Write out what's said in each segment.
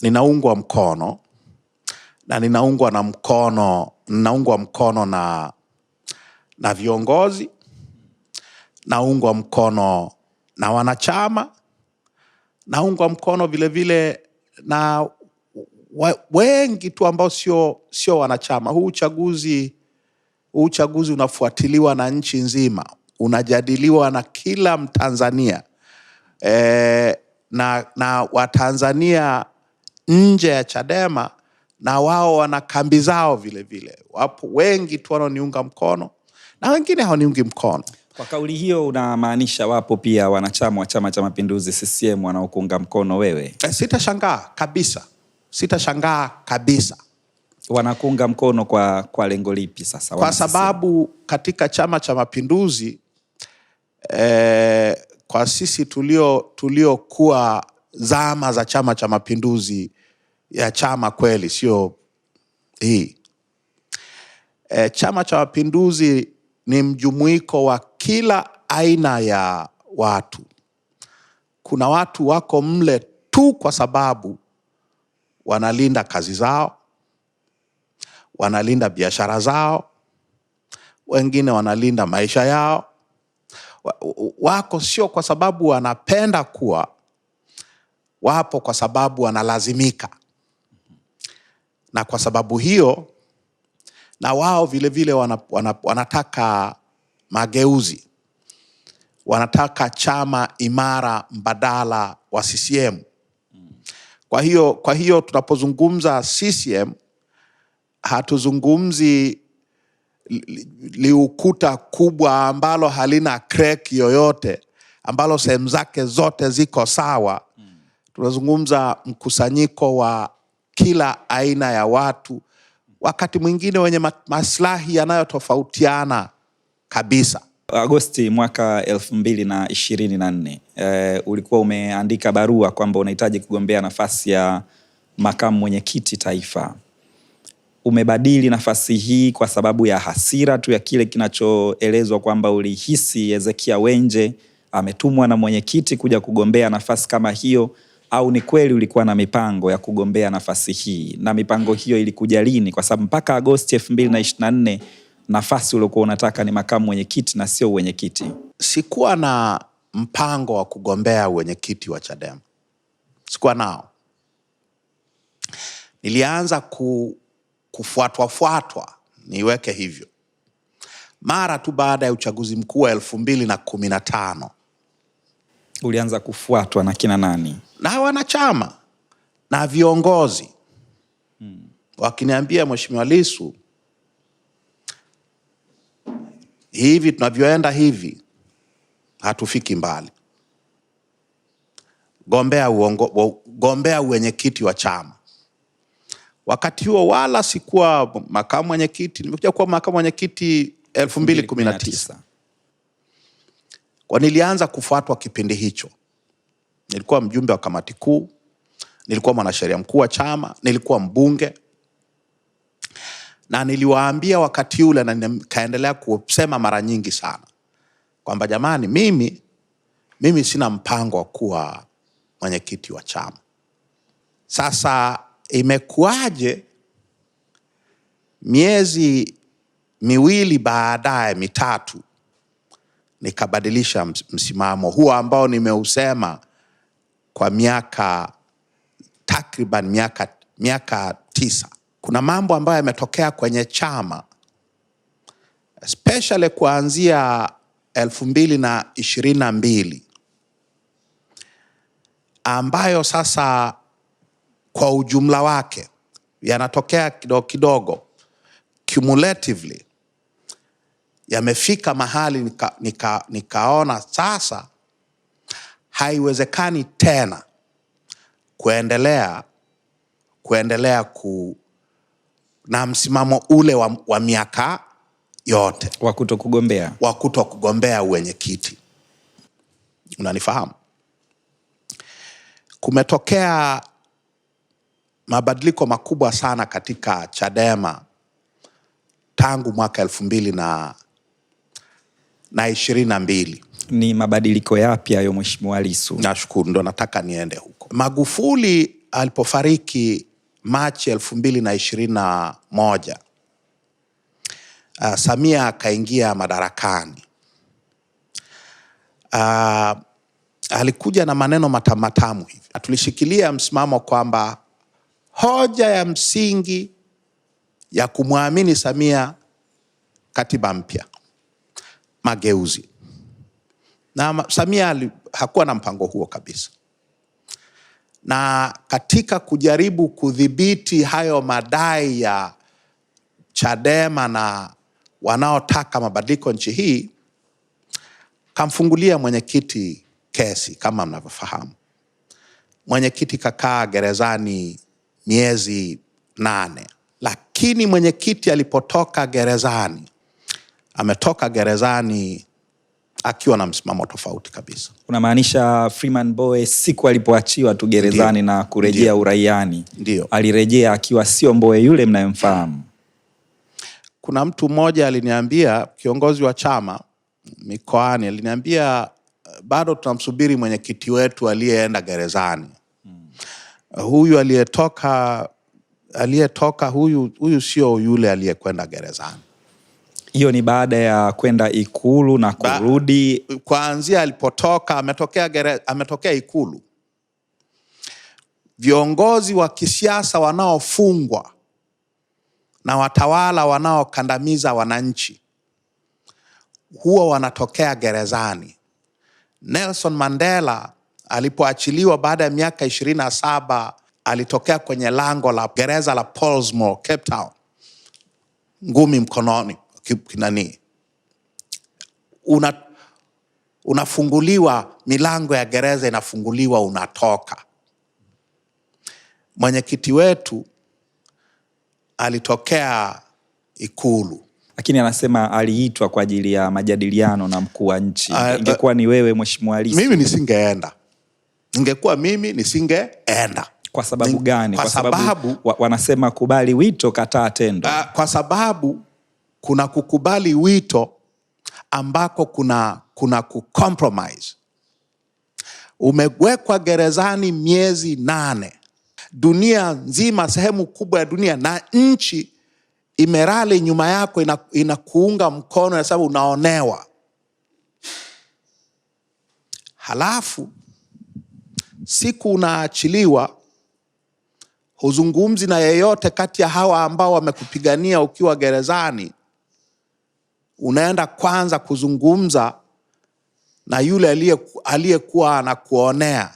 Ninaungwa mkono na ninaungwa mkono na viongozi, naungwa mkono na wanachama, naungwa mkono vile vile na wengi tu ambao sio wanachama. Huu uchaguzi unafuatiliwa na nchi nzima, unajadiliwa na kila Mtanzania na Watanzania nje ya Chadema, na wao wana kambi zao vile vile. Wapo wengi tu wanaoniunga mkono na wengine hawaniungi mkono. Kwa kauli hiyo unamaanisha wapo pia wanachama wa Chama cha Mapinduzi CCM wanaokuunga mkono wewe? Sitashangaa kabisa. Wanakuunga mkono kwa lengo lipi sasa? Kwa sababu katika Chama cha Mapinduzi kwa sisi tuliokuwa zama za Chama cha Mapinduzi ya chama kweli, sio hii. Chama cha Mapinduzi ni mjumuiko wa kila aina ya watu. Kuna watu wako mle tu kwa sababu wanalinda kazi zao, wanalinda biashara zao, wengine wanalinda maisha yao. Wako sio kwa sababu wanapenda kuwa, wapo kwa sababu wanalazimika. Na kwa sababu hiyo, na wao vile vile wanataka mageuzi. Wanataka chama imara mbadala wa CCM. Kwa hiyo tunapozungumza CCM, hatuzungumzi liukuta kubwa ambalo halina crack yoyote, ambalo sehemu zake zote ziko sawa. Tunazungumza mkusanyiko wa kila aina ya watu, wakati mwingine wenye maslahi yanayotofautiana kabisa. Agosti mwaka 2024 ulikuwa umeandika barua kwamba unahitaji kugombea nafasi ya makamu mwenyekiti taifa. Umebadili nafasi hii kwa sababu ya hasira tu ya kile kinachoelezwa kwamba ulihisi Ezekia Wenje ametumwa na mwenyekiti kuja kugombea nafasi kama hiyo, au ni kweli ulikuwa na mipango ya kugombea nafasi hii, na mipango hiyo ilikuja lini? Kwa sababu mpaka Agosti 2024 nafasi uliokuwa unataka ni makamu mwenyekiti na sio mwenyekiti. Sikuwa na mpango wa kugombea mwenyekiti wa Chadema. Sikuwa nao. Nilianza kufuatwa, niweke hivyo, mara tu baada ya uchaguzi mkuu wa 2015. Ulianza kufuatwa na kina nani? Na wanachama na viongozi. Wakiniambia, Mheshimiwa Lissu, hivi tunavyoenda hivi hatufiki mbali. Gombea mwenyekiti wa chama. Wakati huo wala sikuwa makamu mwenyekiti, nimekuja kuwa makamu mwenyekiti 2019. Kwa nilianza kufuatwa kipindi hicho. Nilikuwa mjumbe wa kamati kuu, nilikuwa mwanasheria mkuu wa chama, nilikuwa mbunge. Na niliwaambia wakati ule, na nikaendelea kusema mara nyingi sana, kwamba jamani, mimi sina mpango wa kuwa mwenyekiti wa chama. Sasa imekuaje miezi miwili baadaye, mitatu, nikabadilisha msimamo huo ambao nimeusema kwa takriban miaka 9. Kuna mambo ambayo yametokea kwenye chama, especially kuanzia 2022, ambayo sasa kwa ujumla wake yanatokea kidogo cumulatively, yamefika mahali nikaona sasa haiwezekani tena kuendelea na msimamo ule wa miaka yote wa kutokugombea mwenyekiti. Unanifahamu? Kumetokea mabadiliko makubwa sana katika Chadema tangu mwaka 2022. Ni mabadiliko yapi hayo Mheshimiwa Lissu? Nashukuru, ndo nataka niende huko. Magufuli alipofariki Machi 2021, Samia akaingia madarakani. Alikuja na maneno matamu hivi. Tulishikilia msimamo kwamba hoja ya msingi ya kumwamini Samia katiba mpya, mageuzi. Na Samia hakuwa na mpango huo kabisa. Na katika kujaribu kudhibiti hayo madai ya Chadema na wanaotaka mabadiliko nchi hii, kamfungulia mwenyekiti kesi. Kama mnavyofahamu, mwenyekiti kakaa gerezani miezi 8, lakini mwenyekiti alipotoka gerezani, ametoka gerezani akiwa na msimamo tofauti kabisa. Unamaanisha Freeman Mbowe siku alipoachiwa tu gerezani na kurejea uraiani, alirejea akiwa sio Mbowe yule mnayemfahamu? Kuna mtu mmoja aliniambia, kiongozi wa chama mikoani, aliniambia bado tunamsubiri mwenyekiti wetu aliyeenda gerezani. Huyu aliyetoka huyu sio yule aliyekwenda gerezani. Hiyo ni baada ya kwenda Ikulu na kurudi. Kuanzia alipotoka, ametokea Ikulu. Viongozi wa kisiasa wanaofungwa na watawala wanaokandamiza wananchi huwa wanatokea gerezani. Nelson Mandela alipoachiliwa baada ya miaka 27, alitokea kwenye lango la gereza la Pollsmoor, Cape Town, ngumi mkononi. Unafunguliwa, milango ya gereza inafunguliwa, unatoka. Mwenyekiti wetu alitokea Ikulu. Lakini anasema aliitwa kwa ajili ya majadiliano na mkuu wa nchi. Ingekuwa ni wewe Mheshimiwa Lissu, mimi nisingeenda. Ingekuwa mimi nisingeenda. Kwa sababu gani? Kwa sababu wanasema kubali wito, kataa tendo. Kwa sababu kuna kukubali wito ambako kuna kucompromise. Umewekwa gerezani miezi 8. Dunia nzima, sehemu kubwa ya dunia na nchi imerali nyuma yako, inakuunga mkono, sababu unaonewa. Halafu siku unaachiliwa, huzungumzi na yeyote kati ya hawa ambao wamekupigania ukiwa gerezani. Unaenda kwanza kuzungumza na yule aliyekuwa anakuonea.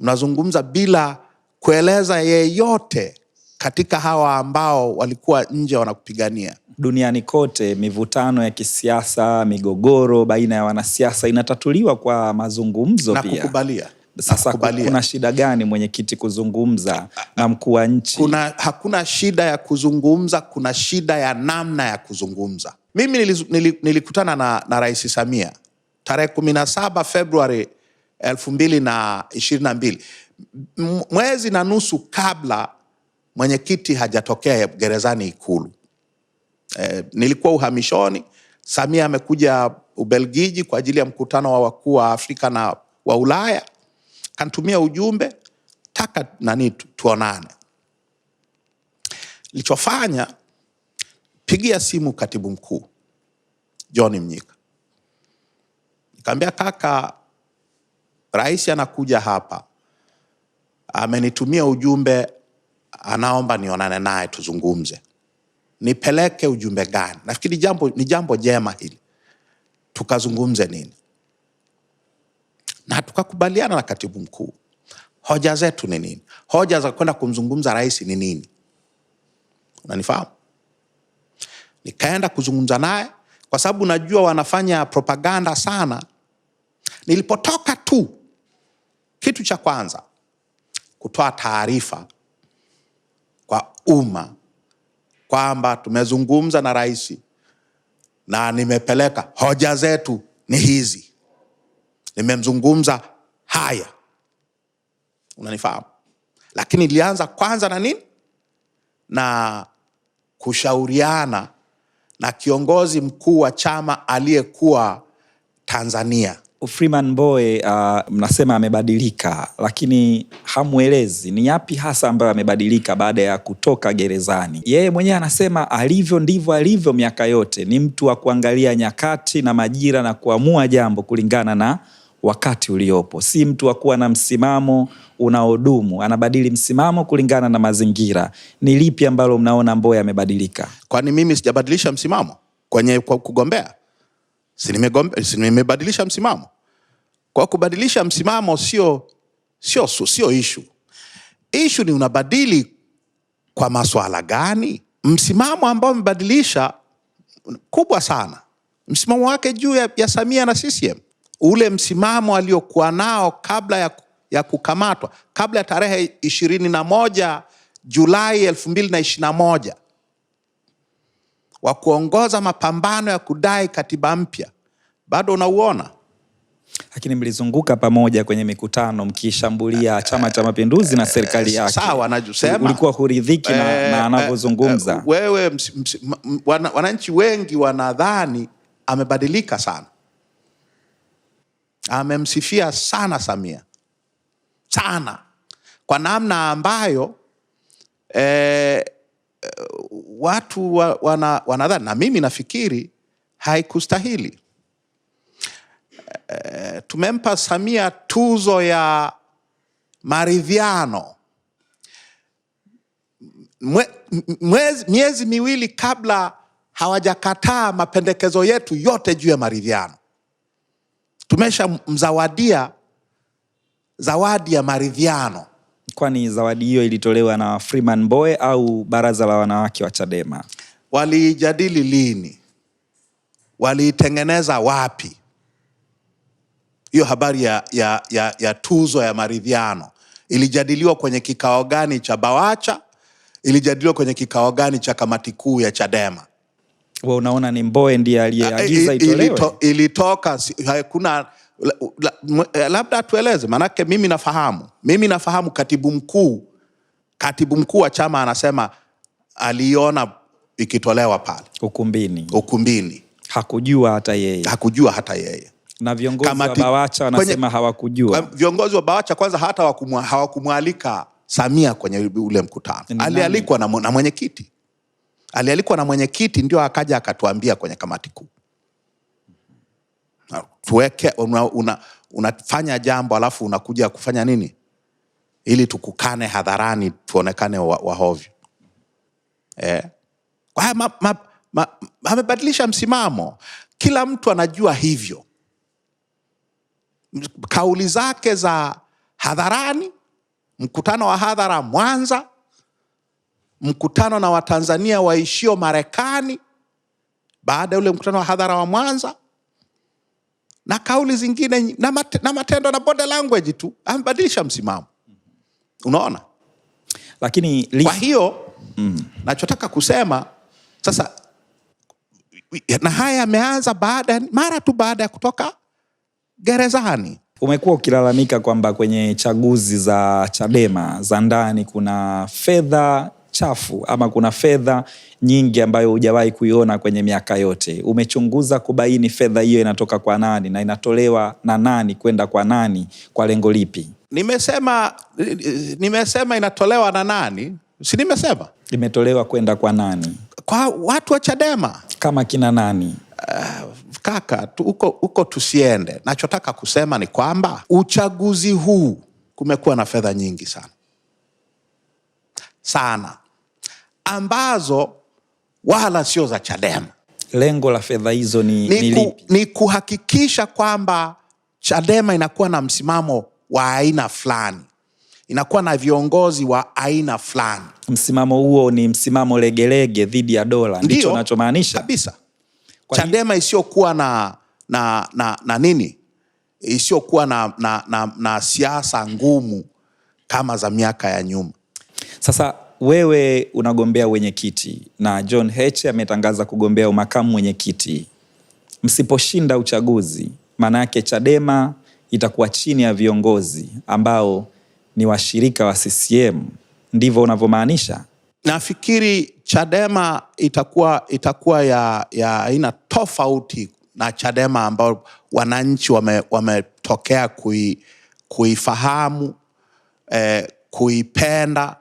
Unazungumza bila kueleza yeyote katika hawa ambao walikuwa nje wanakupigania. Duniani kote mivutano ya kisiasa, migogoro baina ya wanasiasa inatatuliwa kwa mazungumzo na pia. Kukubalia. Sasa kuna shida gani mwenyekiti kuzungumza na mkuu wa nchi? Hakuna shida ya kuzungumza, kuna shida ya namna ya kuzungumza. Mimi nilikutana na Rais Samia tarehe 17 Februari 2022, mwezi na nusu kabla mwenyekiti hajatokea gerezani Ikulu. Nilikuwa uhamishoni. Samia amekuja Ubelgiji kwa ajili ya mkutano wa wakuu wa Afrika na wa Ulaya. Kanitumia ujumbe, taka tuonane. Nilichofanya, pigia simu katibu mkuu John Mnyika. Nikamwambia, kaka, rais anakuja hapa, amenitumia ujumbe, anaomba nionane naye tuzungumze. Nipeleke ujumbe gani? Nafikiri ni jambo jema hili, tukazungumze nini. Na tukakubaliana na katibu mkuu, hoja zetu ni nini, hoja za kwenda kumzungumza rais ni nini. Unanifahamu? Nikaenda kuzungumza naye kwa sababu najua wanafanya propaganda sana. Nilipotoka tu, kitu cha kwanza kutoa taarifa kwa umma kwamba tumezungumza na rais na nimepeleka hoja zetu ni hizi, nimemzungumza haya. Unanifahamu? Lakini nilianza kwanza na nini? Na kushauriana na kiongozi mkuu wa chama aliyekuwa Tanzania. Freeman Mbowe mnasema amebadilika, lakini hamuelezi ni yapi hasa ambayo amebadilika baada ya kutoka gerezani. Yeye mwenyewe anasema alivyo ndivyo alivyo miaka yote, ni mtu wa kuangalia nyakati na majira na kuamua jambo kulingana na wakati uliopo, si mtu wa kuwa na msimamo unaodumu. Anabadili msimamo kulingana na mazingira. Ni lipi ambalo mnaona Mbowe amebadilika? Kwani mimi sijabadilisha msimamo kwenye kugombea? Si nimebadilisha msimamo. Kwa kubadilisha msimamo sio issue. Issue ni unabadili kwa masuala gani? Msimamo ambao umebadilisha kubwa sana, msimamo wake juu ya Samia na CCM. Ule msimamo aliokuwa nao kabla ya kukamatwa, kabla ya tarehe 21 Julai 2021 wa kuongoza mapambano ya kudai katiba mpya, bado unauona. Lakini mlizunguka pamoja kwenye mikutano mkishambulia Chama cha Mapinduzi na serikali yake. Sawa, najusema ulikuwa huridhiki na anavyozungumza. Wewe wananchi wengi wanadhani amebadilika sana. Amemsifia sana Samia sana, kwa namna ambayo watu wanadhani, na mimi nafikiri haikustahili. Tumempa Samia tuzo ya maridhiano miezi miwili kabla hawajakataa mapendekezo yetu yote juu ya maridhiano. Tumesha mzawadia zawadi ya maridhiano. Kwani zawadi hiyo ilitolewa na Freeman Mbowe au baraza la wanawake wa Chadema? Walijadili lini? Waliitengeneza wapi? Hiyo habari ya tuzo ya maridhiano ilijadiliwa kwenye kikao gani cha BAWACHA? Ilijadiliwa kwenye kikao gani cha kamati kuu ya Chadema? Wewe unaona ni Mbowe ndiye aliyeagiza itolewe? Ilitoka, hakuna, labda tueleze, manake mimi nafahamu katibu mkuu wa chama anasema aliona ikitolewa pale ukumbini. Hakujua hata yeye. Na viongozi wa BAWACHA wanasema hawakujua. Viongozi wa BAWACHA kwanza hata hawakumwalika Samia kwenye ule mkutano. Alialikwa na mwenyekiti. Alialikwa na mwenyekiti, ndio akaja akatuambia kwenye kamati kuu. Tuweke unafanya jambo alafu unakuja kufanya nini? Ili tukukane hadharani, tuonekane wahovyo. Kwa amebadilisha msimamo. Kila mtu anajua hivyo. Kauli zake za hadharani, mkutano wa hadhara Mwanza, mkutano na Watanzania waishio Marekani baada ya ule mkutano wa hadhara wa Mwanza, na kauli zingine na matendo na body language tu, amebadilisha msimamo. Unaona? Lakini kwa hiyo nachotaka kusema sasa, na haya yameanza mara tu baada ya kutoka gerezani. Umekuwa ukilalamika kwamba kwenye chaguzi za Chadema za ndani kuna fedha chafu ama kuna fedha nyingi ambayo hujawahi kuiona kwenye miaka yote. Umechunguza kubaini fedha hiyo inatoka kwa nani na inatolewa na nani kwenda kwa nani, kwa lengo lipi? Nimesema inatolewa na nani? Si nimesema imetolewa kwenda kwa nani? Kwa watu wa Chadema. Kama kina nani? Kaka, uko tusiende. Nachotaka kusema ni kwamba uchaguzi huu kumekuwa na fedha nyingi sana ambazo wala sio za Chadema. Lengo la fedha hizo ni lipi? Ni kuhakikisha kwamba Chadema inakuwa na msimamo wa aina fulani, inakuwa na viongozi wa aina fulani. Msimamo huo ni msimamo legelege dhidi ya dola, ndicho unachomaanisha? Kabisa. Chadema isiyokuwa na nini, isiyokuwa na siasa ngumu kama za miaka ya nyuma. Sasa wewe unagombea wenyekiti na John Heche ametangaza kugombea umakamu mwenyekiti. Msiposhinda uchaguzi, maana yake Chadema itakuwa chini ya viongozi ambao ni washirika wa CCM. Ndivyo unavyomaanisha? Nafikiri Chadema itakuwa ya aina tofauti na Chadema ambao wananchi wametokea kuifahamu, kuipenda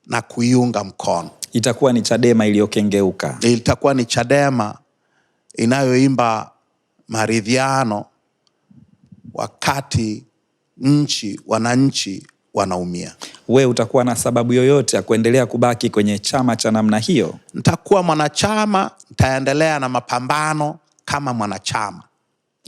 na kuiunga mkono. Itakuwa ni Chadema iliyokengeuka. Itakuwa ni Chadema inayoimba maridhiano wakati wananchi wanaumia. We utakuwa na sababu yoyote ya kuendelea kubaki kwenye chama cha namna hiyo? Nitakuwa mwanachama, nitaendelea na mapambano kama mwanachama.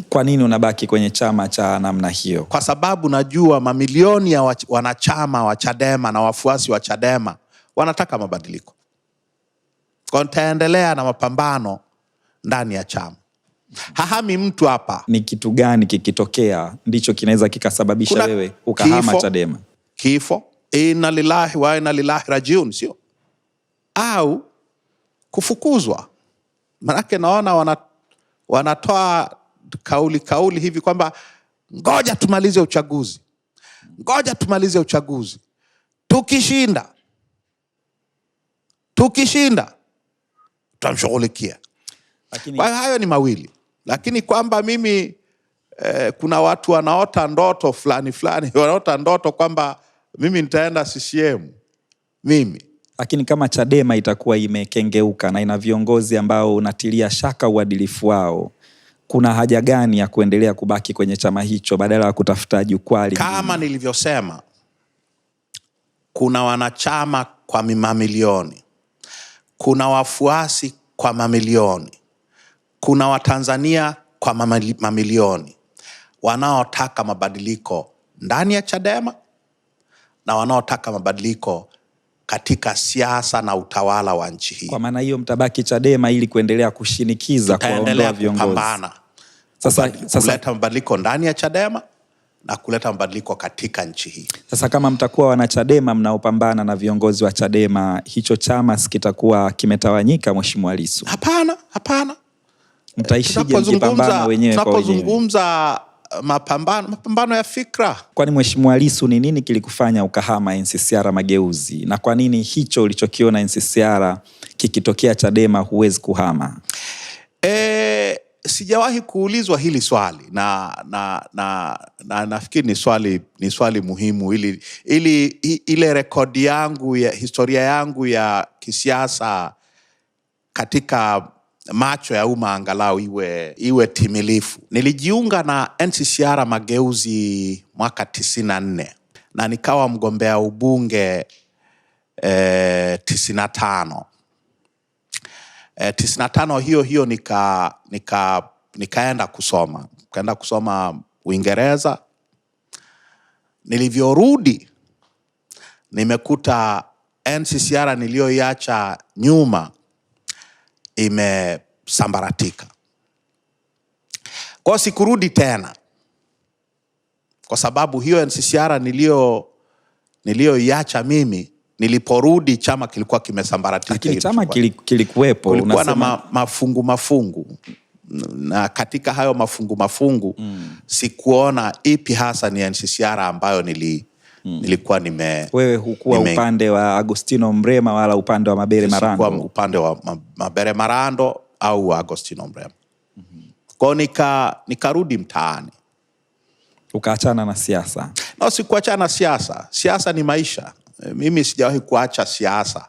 Kwa nini unabaki kwenye chama cha namna hiyo? Kwa sababu najua mamilioni ya wanachama wa Chadema na wafuasi wa Chadema wanataka mabadiliko. Kwa nitaendelea na mapambano ndani ya chama. Hahami mtu hapa. Ni kitu gani kikitokea ndicho kinaweza kikasababisha wewe ukahama Chadema? Kifo, inna lillahi wa inna ilaihi rajiun, sio? Au kufukuzwa. Manake naona wanatoa kauli hivi kwamba ngoja tumalize uchaguzi. Ngoja tumalize uchaguzi. Tukishinda tutamshughulikia. Kwa hayo ni mawili. Lakini kwamba mimi kuna watu wanaota ndoto fulani wanaota ndoto kwamba mimi nitaenda CCM mimi. Lakini kama Chadema itakuwa imekengeuka na ina viongozi ambao unatilia shaka uadilifu wao, kuna haja gani ya kuendelea kubaki kwenye chama hicho badala ya kutafuta jukwaa lingine? Kama nilivyosema, kuna wanachama kwa mamilioni, kuna wafuasi kwa mamilioni, kuna Watanzania kwa mamilioni wanaotaka mabadiliko ndani ya Chadema na wanaotaka mabadiliko katika siasa na utawala wa nchi hii. Kwa maana hiyo mtabaki Chadema ili kuendelea kushinikiza kuondoa viongozi. Sasa kuleta mabadiliko ndani ya Chadema na kuleta mabadiliko katika nchi hii. Sasa kama mtakuwa wana Chadema mnaopambana na viongozi wa Chadema, hicho chama sikitakuwa kimetawanyika, Mheshimiwa Lissu? Hapana. Mtaishije mkipambana wenyewe kwa wenyewe? Tunapozungumza mapambano ya fikra. Kwani Mheshimiwa Lissu, ni nini kilikufanya ukahama NCCR Mageuzi, na kwa nini hicho ulichokiona NCCR kikitokea Chadema huwezi kuhama? Sijawahi kuulizwa hili swali na nafikiri ni swali muhimu ili ile rekodi yangu ya historia yangu ya kisiasa katika macho ya umma angalau iwe timilifu. Nilijiunga na NCCR Mageuzi mwaka 94 na nikawa mgombea ubunge 95. 95 hiyo nikaenda kusoma Uingereza. Nilivyorudi nimekuta NCCR niliyoiacha nyuma imesambaratika. Kwa sikurudi tena, kwa sababu hiyo NCCR niliyoiacha mimi, niliporudi chama kilikuwa kimesambaratika. Lakini chama kilikuwepo, kulikuwa na mafungu na katika hayo mafungu sikuona ipi hasa ni NCCR ambayo nilikuwa wewe hukuwa upande wa Agostino Mrema wala upande wa Mabere Marando? Sikuwa upande wa Mabere Marando au Agostino Mrema. Kwa nikarudi mtaani. Ukaachana na siasa? No, sikuachana na siasa. Siasa ni maisha. Mimi sijawahi kuacha siasa.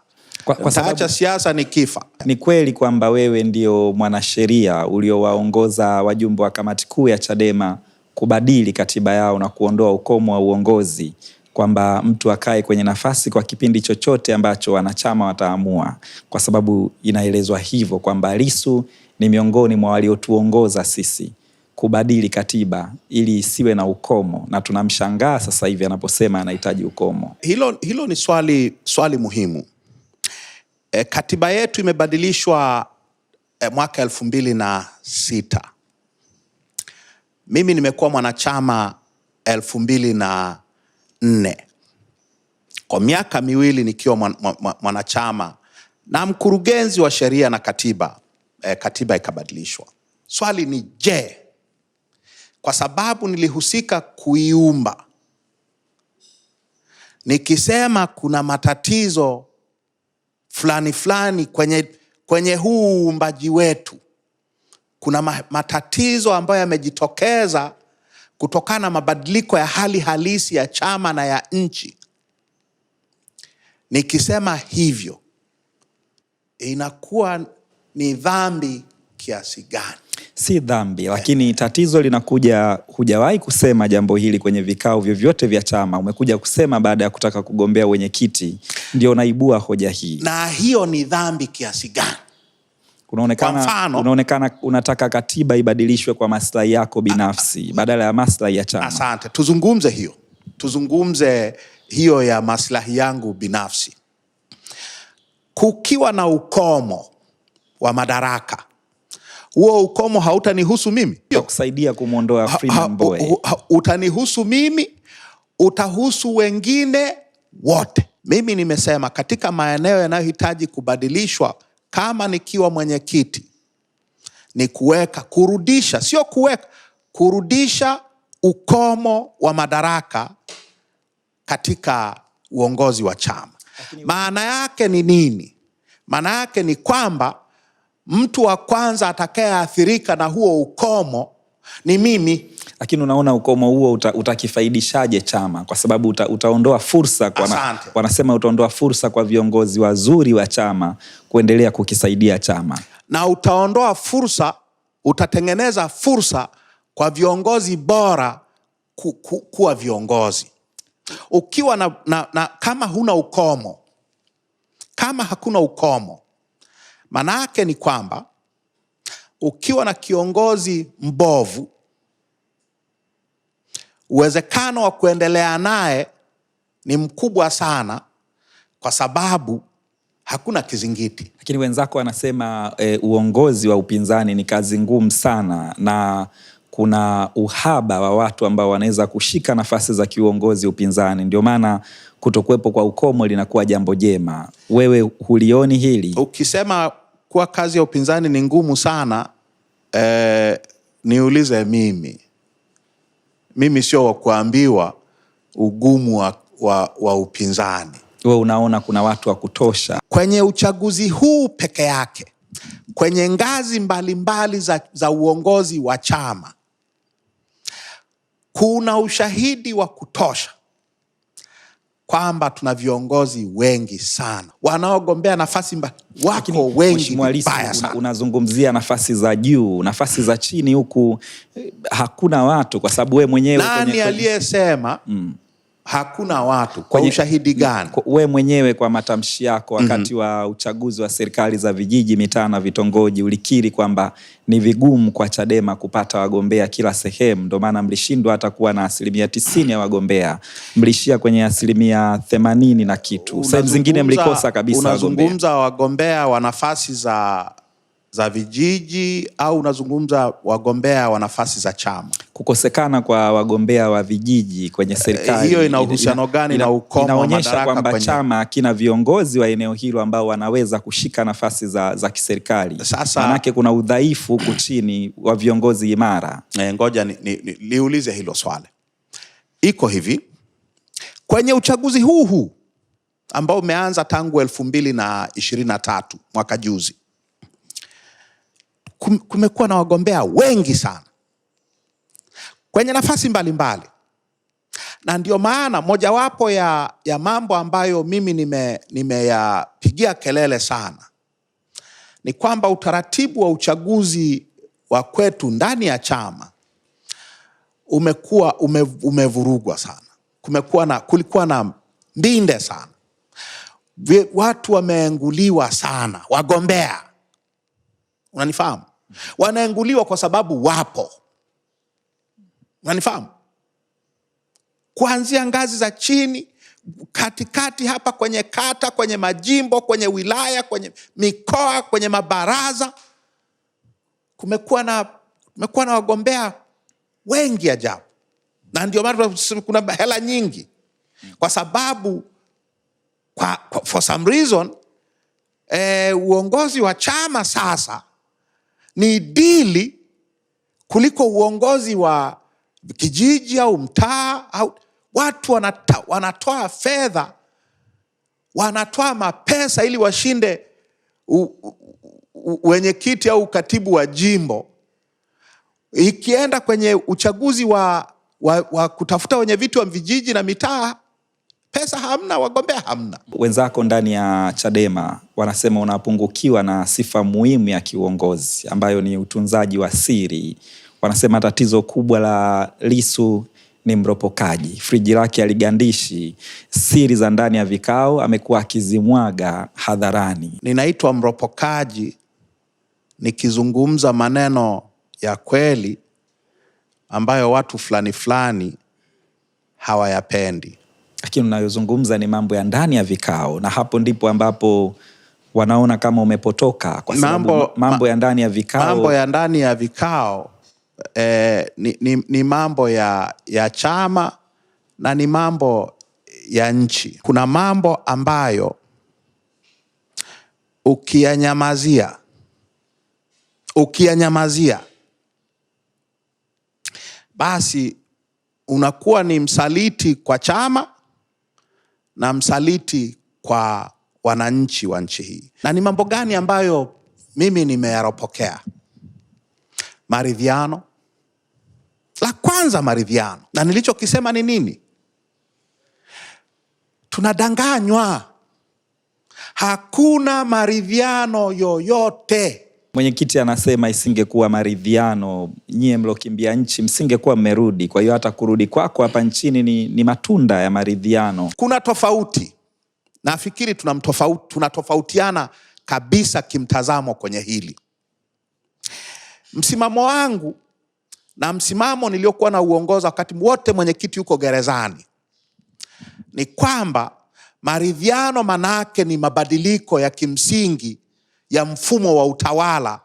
Nitaacha siasa nikifa. Ni kweli kwamba wewe ndio mwanasheria uliowaongoza wajumbe wa kamati kuu ya Chadema kubadili katiba yao na kuondoa ukomo wa uongozi, kwamba mtu akae kwenye nafasi kwa kipindi chochote ambacho wanachama wataamua, kwa sababu inaelezwa hivyo kwamba Lissu ni miongoni mwa waliotuongoza sisi kubadili katiba ili isiwe na ukomo, na tunamshangaa sasa hivi anaposema anahitaji ukomo. Hilo ni swali muhimu. Katiba yetu imebadilishwa mwaka 2006. Mimi nimekuwa mwanachama 2004. Kwa miaka miwili nikiwa mwanachama na mkurugenzi wa sheria na katiba, katiba ikabadilishwa. Swali ni je, kwa sababu nilihusika kuiumba, nikisema kuna matatizo fulani kwenye huu uumbaji wetu, kuna matatizo ambayo yamejitokeza kutokana na mabadiliko ya hali halisi ya chama na ya nchi. Nikisema hivyo, inakuwa ni dhambi kiasi gani? Si dhambi, lakini tatizo linakuja, hujawahi kusema jambo hili kwenye vikao vyovyote vya chama. Umekuja kusema baada ya kutaka kugombea wenyekiti, ndio unaibua hoja hii. Na hiyo ni dhambi kiasi gani? Unaonekana unataka katiba ibadilishwe kwa maslahi yako binafsi badala ya maslahi ya chama. Asante. Tuzungumze hiyo ya maslahi yangu binafsi. Kukiwa na ukomo wa madaraka, huo ukomo hautanihusu mimi. Kusaidia kumwondoa Freeman Mbowe. Utanihusu mimi, utahusu wengine wote. Mimi nimesema katika maeneo yanayohitaji kubadilishwa, kama nikiwa mwenyekiti, ni kurudisha ukomo wa madaraka katika uongozi wa chama. Maana yake ni nini? Maana yake ni kwamba mtu wa kwanza atakayeathirika na huo ukomo ni mimi. Lakini unaona ukomo huo utakifaidishaje chama? Kwa sababu utaondoa fursa wanasema utaondoa fursa kwa viongozi wazuri wa chama kuendelea kukisaidia chama. Na utatengeneza fursa kwa viongozi bora kuwa viongozi. Ukiwa kama huna ukomo, kama hakuna ukomo, maana yake ni kwamba ukiwa na kiongozi mbovu, uwezekano wa kuendelea naye ni mkubwa sana, kwa sababu hakuna kizingiti. Lakini wenzako wanasema uongozi wa upinzani ni kazi ngumu sana, na kuna uhaba wa watu ambao wanaweza kushika nafasi za kiuongozi upinzani. Ndio maana kutokuwepo kwa ukomo linakuwa jambo jema. Wewe hulioni hili? Ukisema kuwa kazi ya upinzani ni ngumu sana, niulize mimi sio wa kuambiwa ugumu wa upinzani. Wewe unaona kuna watu wa kutosha kwenye uchaguzi huu peke yake, kwenye ngazi mbalimbali za uongozi wa chama. Kuna ushahidi wa kutosha kwamba tuna viongozi wengi sana wanaogombea nafasi wako wengi mbaya sana. Unazungumzia nafasi za juu, nafasi za chini huku hakuna watu, kwa sababu wewe mwenyewe nani aliyesema hakuna watu? Kwa ushahidi gani? Wewe mwenyewe kwa matamshi yako wakati wa uchaguzi wa serikali za vijiji, mitaa na vitongoji ulikiri kwamba ni vigumu kwa Chadema kupata wagombea kila sehemu. Ndio maana mlishindwa hata kuwa na 90% ya wagombea. Mlishia kwenye 80% na kitu. Sehemu zingine mlikosa kabisa wagombea. Unazungumza wagombea wa nafasi za vijiji au unazungumza wagombea wa nafasi za chama? Kukosekana kwa wagombea wa vijiji kwenye serikali, hiyo ina uhusiano gani na ukomo wa madaraka? Inaonyesha kwamba chama kina viongozi wa eneo hilo ambao wanaweza kushika nafasi za kiserikali. Manake kuna udhaifu huku chini wa viongozi imara. Ngoja niulize hilo swali. Iko hivi, kwenye uchaguzi huu ambao umeanza tangu 2023 mwaka juzi, kumekuwa na wagombea wengi sana kwenye nafasi mbalimbali. Na ndio maana mojawapo ya mambo ambayo mimi nimeyapigia kelele sana ni kwamba utaratibu wa uchaguzi wa kwetu ndani ya chama umevurugwa sana. Kulikuwa na mbinde sana. Watu wameenguliwa sana, wagombea. Unanifahamu? Wanaenguliwa kwa sababu wapo. Unanifahamu? Kuanzia ngazi za chini, katikati hapa, kwenye kata, kwenye majimbo, kwenye wilaya, kwenye mikoa, kwenye mabaraza, kumekuwa na wagombea wengi ajabu. Na ndio maana kuna hela nyingi, kwa sababu for some reason uongozi wa chama sasa ni dili kuliko uongozi wa kijiji au mtaa. Au watu wanatoa fedha, wanatoa mapesa ili washinde wenyekiti au katibu wa jimbo, Ikienda kwenye uchaguzi wa kutafuta wenye viti wa vijiji na mitaa, pesa hamna, wagombea hamna. Wenzako ndani ya Chadema wanasema unapungukiwa na sifa muhimu ya kiuongozi ambayo ni utunzaji wa siri. Wanasema tatizo kubwa la Lissu ni mropokaji, friji lake aligandishi, siri za ndani ya vikao amekuwa akizimwaga hadharani. Ninaitwa mropokaji nikizungumza maneno ya kweli ambayo watu fulani fulani hawayapendi. Lakini unayozungumza ni mambo ya ndani ya vikao, na hapo ndipo ambapo wanaona kama umepotoka, kwa sababu mambo ya ndani ya vikao ni mambo ya chama na ni mambo ya nchi. Kuna mambo ambayo ukiyanyamazia basi unakuwa ni msaliti kwa chama na msaliti kwa wananchi wa nchi hii. Na ni mambo gani ambayo mimi nimeyaropokea? Maridhiano. La kwanza, maridhiano. Na nilichokisema ni nini? Tunadanganywa. Hakuna maridhiano yoyote. Mwenyekiti anasema isingekuwa maridhiano, nyie mlokimbia nchi msingekuwa mmerudi. Kwa hiyo hata kurudi kwako hapa nchini ni matunda ya maridhiano. Kuna tofauti. Nafikiri tunatofautiana kabisa kimtazamo kwenye hili. Msimamo wangu na msimamo niliokuwa na uongoza wakati wote mwenyekiti yuko gerezani ni kwamba maridhiano manake ni mabadiliko ya kimsingi ya mfumo wa utawala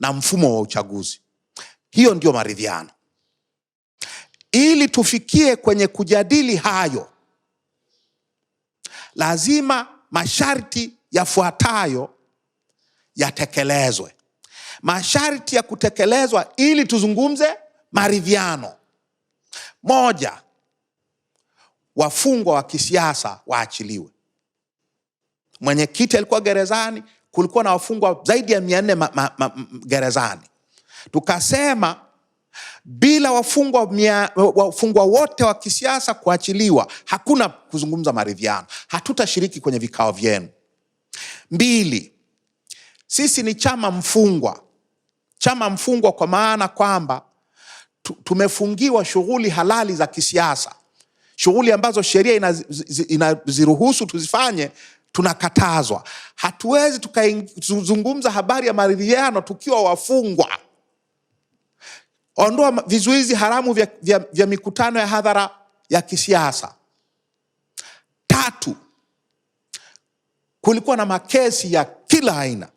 na mfumo wa uchaguzi. Hiyo ndio maridhiano. Ili tufikie kwenye kujadili hayo, lazima masharti yafuatayo yatekelezwe. Masharti ya kutekelezwa ili tuzungumze maridhiano: moja, wafungwa wa kisiasa waachiliwe. Mwenyekiti alikuwa gerezani, kulikuwa na wafungwa zaidi ya 400 gerezani. Tukasema bila wafungwa wote wa kisiasa kuachiliwa, hakuna kuzungumza maridhiano. Hatutashiriki kwenye vikao vyenu. 2, sisi ni chama mfungwa. Chama mfungwa kwa maana kwamba tumefungiwa shughuli halali za kisiasa. Shughuli ambazo sheria inaziruhusu tuzifanye, tunakatazwa. Hatuwezi tukazungumza habari ya maridhiano tukiwa wafungwa. Ondoa vizuizi haramu vya mikutano ya hadhara ya kisiasa. 3, kulikuwa na makesi ya kila aina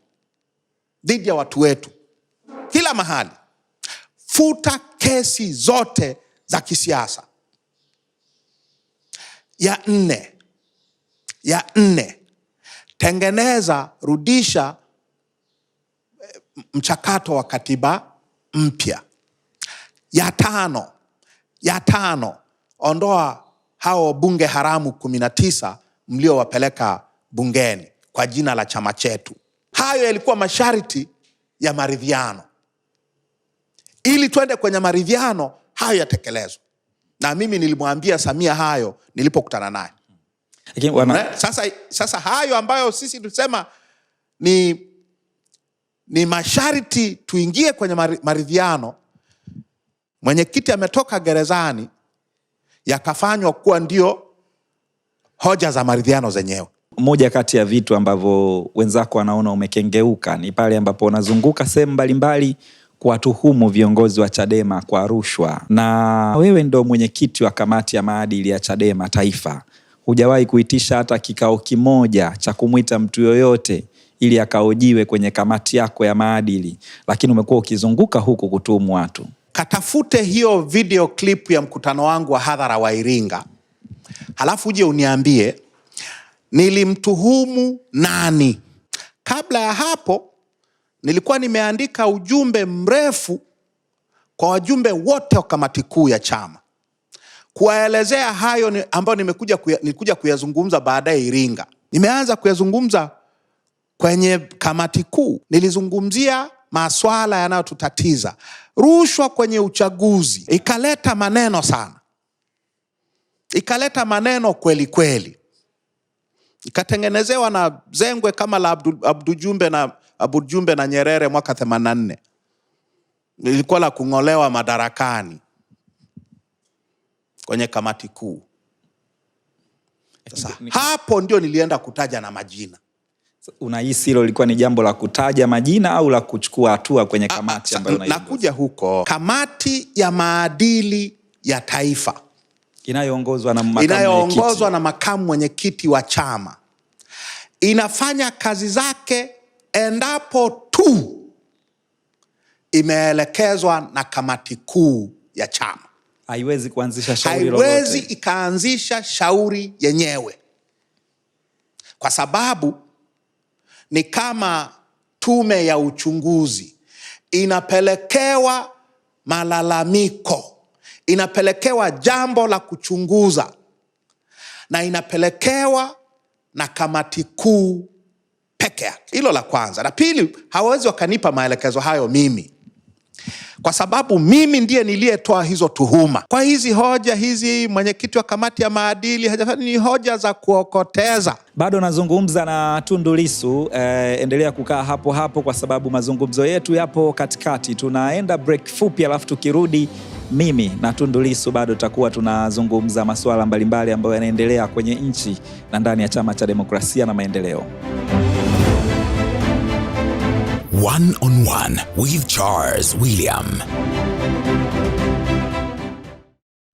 dhidi ya watu wetu kila mahali. Futa kesi zote za kisiasa. Ya 4, rudisha mchakato wa katiba mpya. Ya 5, ondoa hao bunge haramu 19 mliowapeleka bungeni kwa jina la chama chetu. Hayo yalikuwa masharti ya maridhiano. Ili twende kwenye maridhiano, hayo yatekelezwe. Na mimi nilimwambia Samia hayo nilipokutana naye. Sasa hayo ambayo sisi tulisema ni masharti tuingie kwenye maridhiano, mwenyekiti ametoka gerezani, yakafanywa kuwa ndio hoja za maridhiano zenyewe. Moja kati ya vitu ambavyo wenzako wanaona umekengeuka ni pale ambapo unazunguka sehemu mbalimbali kuwatuhumu viongozi wa Chadema kwa rushwa. Na wewe ndo mwenyekiti wa kamati ya maadili ya Chadema Taifa. Hujawahi kuitisha hata kikao kimoja cha kumwita mtu yoyote ili akahojiwe kwenye kamati yako ya maadili, lakini umekuwa ukizunguka huku kutuhumu watu. Katafute hiyo video clip ya mkutano wangu wa hadhara wa Iringa, halafu uje uniambie nilimtuhumu nani. Kabla ya hapo nilikuwa nimeandika ujumbe mrefu kwa wajumbe wote wa kamati kuu ya chama kuwaelezea hayo ambayo nilikuja kuyazungumza baadaye Iringa. Nimeanza kuyazungumza kwenye kamati kuu. Nilizungumzia maswala yanayotutatiza. Rushwa kwenye uchaguzi ikaleta maneno sana, ikaleta maneno kweli kweli, ikatengenezewa na zengwe kama la Abdul Jumbe na Nyerere mwaka 84. Ilikuwa la kung'olewa madarakani kwenye kamati kuu. Sasa hapo ndio nilienda kutaja na majina. Unahisi hilo lilikuwa ni jambo la kutaja majina au la kuchukua hatua kwenye kamati ambayo unaiongoza? Nakuja huko. Kamati ya maadili ya taifa inayoongozwa na makamu mwenyekiti wa chama inafanya kazi zake endapo tu imeelekezwa na kamati kuu ya chama. Haiwezi kuanzisha shauri lolote. Haiwezi ikaanzisha shauri yenyewe, kwa sababu ni kama tume ya uchunguzi inapelekewa malalamiko, inapelekewa jambo la kuchunguza na inapelekewa na kamati kuu peke yake. Hilo la kwanza. La pili, hawawezi wakanipa maelekezo hayo mimi, kwa sababu mimi ndiye niliyetoa hizo tuhuma. Kwa hizi hoja hizi mwenyekiti wa kamati ya maadili hajafanya, ni hoja za kuokoteza. Bado nazungumza na Tundu Lissu. Endelea kukaa hapo hapo kwa sababu mazungumzo yetu yapo katikati. Tunaenda break fupi, alafu tukirudi mimi na Tundu Lissu bado tutakuwa tunazungumza masuala mbalimbali ambayo yanaendelea kwenye nchi na ndani ya Chama cha Demokrasia na Maendeleo. One on One with Charles William.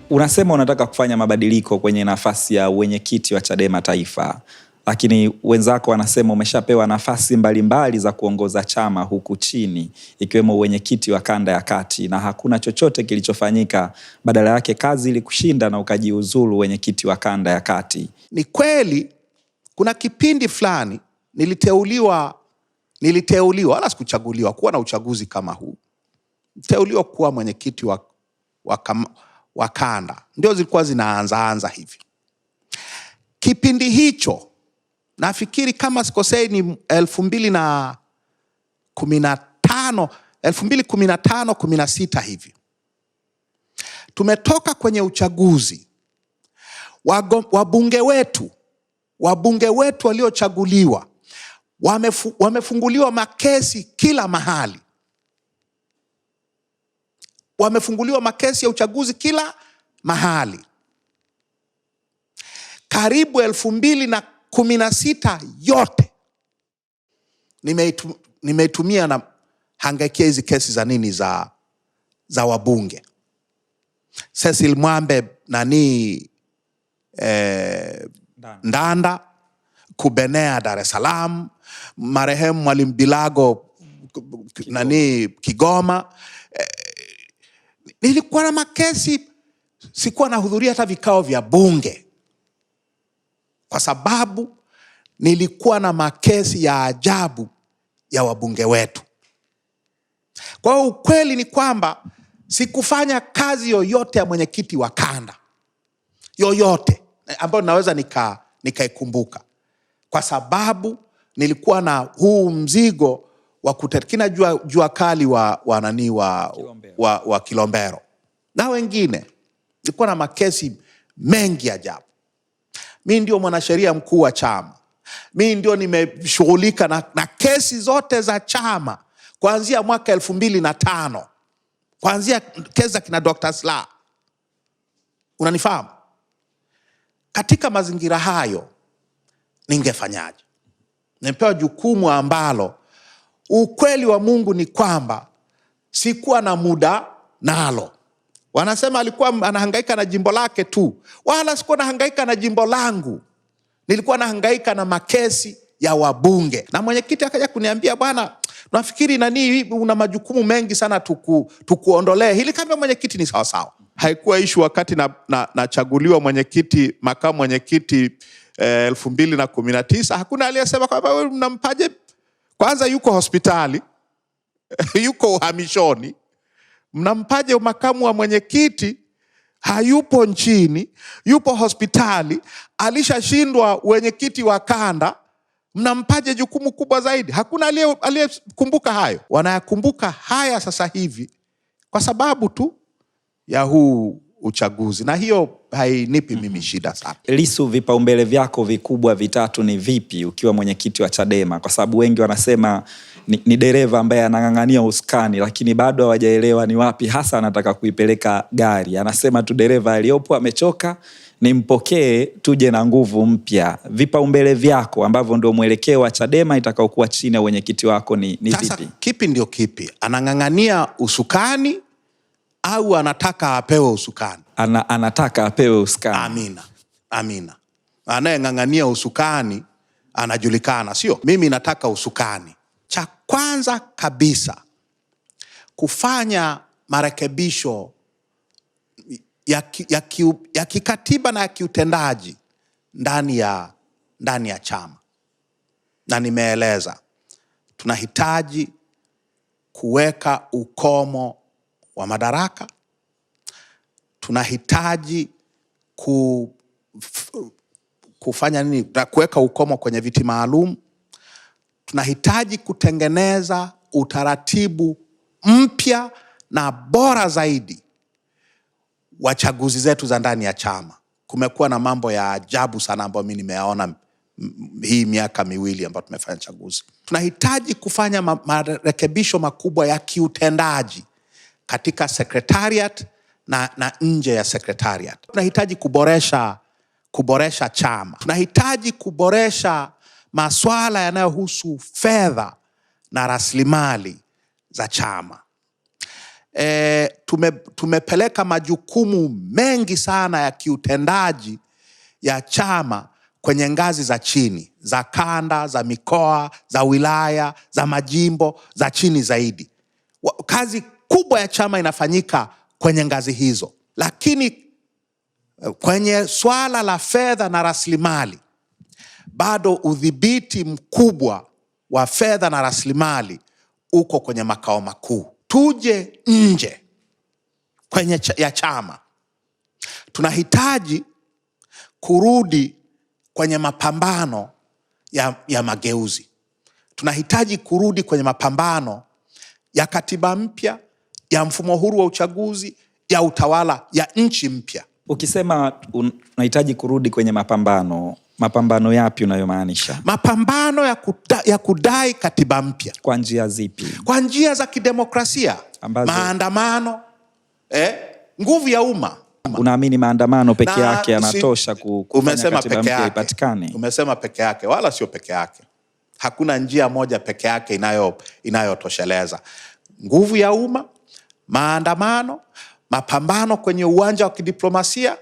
Unasema unataka kufanya mabadiliko kwenye nafasi ya wenyekiti wa Chadema Taifa, lakini wenzako wanasema umeshapewa nafasi mbalimbali za kuongoza chama huku chini, ikiwemo wenyekiti wa kanda ya kati, na hakuna chochote kilichofanyika. Badala yake kazi ilikushinda na ukajiuzulu wenyekiti wa kanda ya kati. Ni kweli kuna kipindi fulani niliteuliwa, wala sikuchaguliwa kuwa na uchaguzi kama huu. Niliteuliwa kuwa mwenyekiti wa kanda, ndio zilikuwa zinaanza hivi. Kipindi hicho nafikiri kama sikosei ni 2015-16 hivi. Tumetoka kwenye uchaguzi, wabunge wetu waliochaguliwa wamefunguliwa makesi kila mahali. Wamefunguliwa makesi ya uchaguzi kila mahali. Karibu 2016 yote nimeitumia na hangaikia hizi kesi za nini za wabunge. Cecil Mwambe Ndanda, Kubenea Dar es Salaam, marehemu Mwalimu Bilago Kigoma. Nilikuwa na makesi, sikuwa nahudhuria hata vikao vya bunge kwa sababu nilikuwa na makesi ya ajabu ya wabunge wetu. Kwa hiyo ukweli ni kwamba sikufanya kazi yoyote ya mwenyekiti wa kanda yoyote ambayo naweza nikaikumbuka, kwa sababu nilikuwa na huu mzigo wa kutekina jua kali wa Kilombero na wengine. Nilikuwa na makesi mengi ajabu. Mimi ndio mwanasheria mkuu wa chama. Mimi ndio nimeshughulika na kesi zote za chama kuanzia mwaka 2005. Kuanzia kesi za kina Dr. Slaa. Unanifahamu? Katika mazingira hayo ningefanyaje? Nimepewa jukumu ambalo ukweli wa Mungu ni kwamba sikuwa na muda nalo. Wanasema alikuwa anahangaika na jimbo lake tu, wala sikuwa nahangaika na jimbo langu. Nilikuwa nahangaika na makesi ya wabunge. Na mwenyekiti akaja kuniambia, bwana, nafikiri una majukumu mengi sana, tukuondolee hili. Kama mwenyekiti ni sawa sawa. Haikuwa issue wakati nachaguliwa mwenyekiti, makamu mwenyekiti 2019. Hakuna aliyesema kwamba wewe mnampaje? Kwanza yuko hospitali, yuko uhamishoni. Mnampaje makamu wa mwenyekiti? Hayupo nchini, yupo hospitali, alishashindwa wenyekiti wa kanda, Mnampaje jukumu kubwa zaidi? Hakuna aliyekumbuka hayo. Wanayakumbuka haya sasa hivi kwa sababu tu ya huu uchaguzi, na hiyo hainipi mimi shida sana. Lissu, vipaumbele vyako vikubwa vitatu ni vipi ukiwa mwenyekiti wa Chadema? Kwa sababu wengi wanasema ni dereva ambaye anang'ang'ania usukani, lakini bado hawajaelewa ni wapi hasa anataka kuipeleka gari. Anasema tu dereva aliyopo amechoka, nimpokee tuje na nguvu mpya. Vipaumbele vyako ambavyo ndio mwelekeo wa Chadema itakaokuwa chini ya mwenyekiti wako ni vipi? Kipi ndio kipi? Anang'ang'ania usukani au anataka apewe usukani? Anataka apewe usukani. Amina. Anayeng'ang'ania usukani anajulikana, sio? Mimi nataka usukani. Cha kwanza kabisa, kufanya marekebisho ya kikatiba na ya kiutendaji ndani ya chama. Na nimeeleza tunahitaji kuweka ukomo wa madaraka. Tunahitaji kufanya nini? Kuweka ukomo kwenye viti maalum. Tunahitaji kutengeneza utaratibu mpya na bora zaidi wa chaguzi zetu za ndani ya chama. Kumekuwa na mambo ya ajabu sana ambayo mimi nimeyaona hii miaka miwili ambayo tumefanya chaguzi. Tunahitaji kufanya marekebisho makubwa ya kiutendaji katika secretariat na nje ya secretariat. Tunahitaji kuboresha chama. Tunahitaji kuboresha masuala yanayohusu fedha na rasilimali za chama. Tumepeleka majukumu mengi sana ya kiutendaji ya chama kwenye ngazi za chini, za kanda, za mikoa, za wilaya, za majimbo, za chini zaidi. Kazi kubwa ya chama inafanyika kwenye ngazi hizo. Lakini kwenye swala la fedha na rasilimali, bado udhibiti mkubwa wa fedha na rasilimali uko kwenye makao makuu. Tuje nje ya chama. Tunahitaji kurudi kwenye mapambano ya mageuzi. Tunahitaji kurudi kwenye mapambano ya katiba mpya, ya mfumo huru wa uchaguzi, ya utawala, ya nchi mpya. Ukisema unahitaji kurudi kwenye mapambano yapi unayomaanisha? Mapambano ya kudai katiba mpya. Kwa njia zipi? Kwa njia za kidemokrasia. Maandamano, nguvu ya umma. Unaamini maandamano peke yake yanatosha kufanya katiba mpya ipatikane? Umesema peke yake, wala sio peke yake. Hakuna njia moja peke yake inayotosheleza. Nguvu ya umma, maandamano, mapambano kwenye uwanja wa kidiplomasia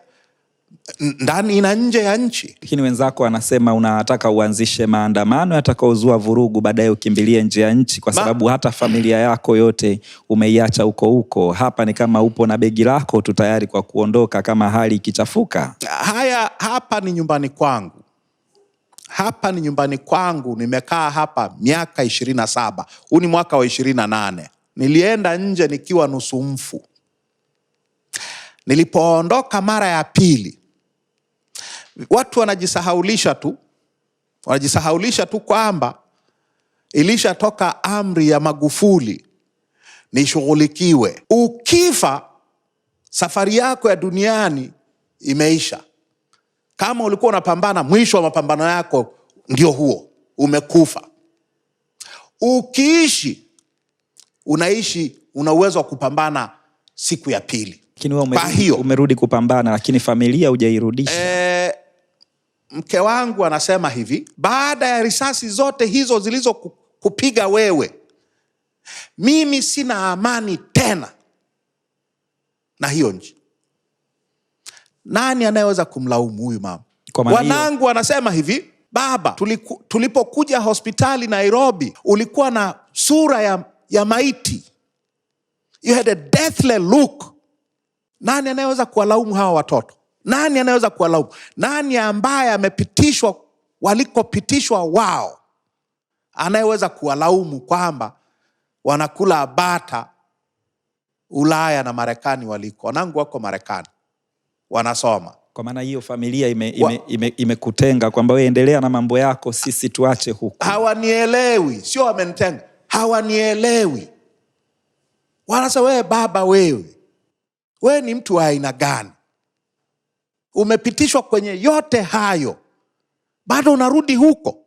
ndani na nje ya nchi. Lakini wenzako wanasema unataka uanzishe maandamano yatakaozua vurugu, baadaye ukimbilie nje ya nchi, kwa sababu hata familia yako yote umeiacha huko. Hapa ni kama upo na begi lako tu tayari kwa kuondoka kama hali ikichafuka. Hapa ni nyumbani kwangu. Nimekaa hapa miaka 27. Huu ni mwaka wa 28. Nilienda nje nikiwa nusu mfu. Nilipoondoka mara ya pili, watu wanajisahaulisha tu kwamba ilishatoka amri ya Magufuli nishughulikiwe. Ukifa, safari yako ya duniani imeisha. Kama ulikuwa unapambana, mwisho wa mapambano yako ndio huo, umekufa. Ukiishi, una uwezo wa kupambana siku ya pili. Lakini umerudi kupambana, lakini familia hujairudisha. Mke wangu anasema hivi, baada ya risasi zote hizo zilizokupiga wewe, mimi sina amani tena na hiyo nchi. Nani anayeweza kumlaumu huyu mama? Wanangu anasema hivi, baba, tulipokuja hospitali Nairobi, ulikuwa na sura ya maiti. You had a deathly look. Nani anayeweza kuwalaumu hawa watoto? Nani anayeweza kuwalaumu? Nani ambaye amepitishwa walikopitishwa wao anayeweza kuwalaumu kwamba wanakula bata Ulaya na Marekani waliko? Wanangu wako Marekani, wanasoma. Kwa maana hiyo familia imekutenga kwamba wewe endelea na mambo yako, sisi tuache huku. Hawanielewi, sio wamenitenga, hawanielewi. Wanasema wewe baba, wewe ni mtu wa aina gani? Umepitishwa kwenye yote hayo, bado unarudi huko.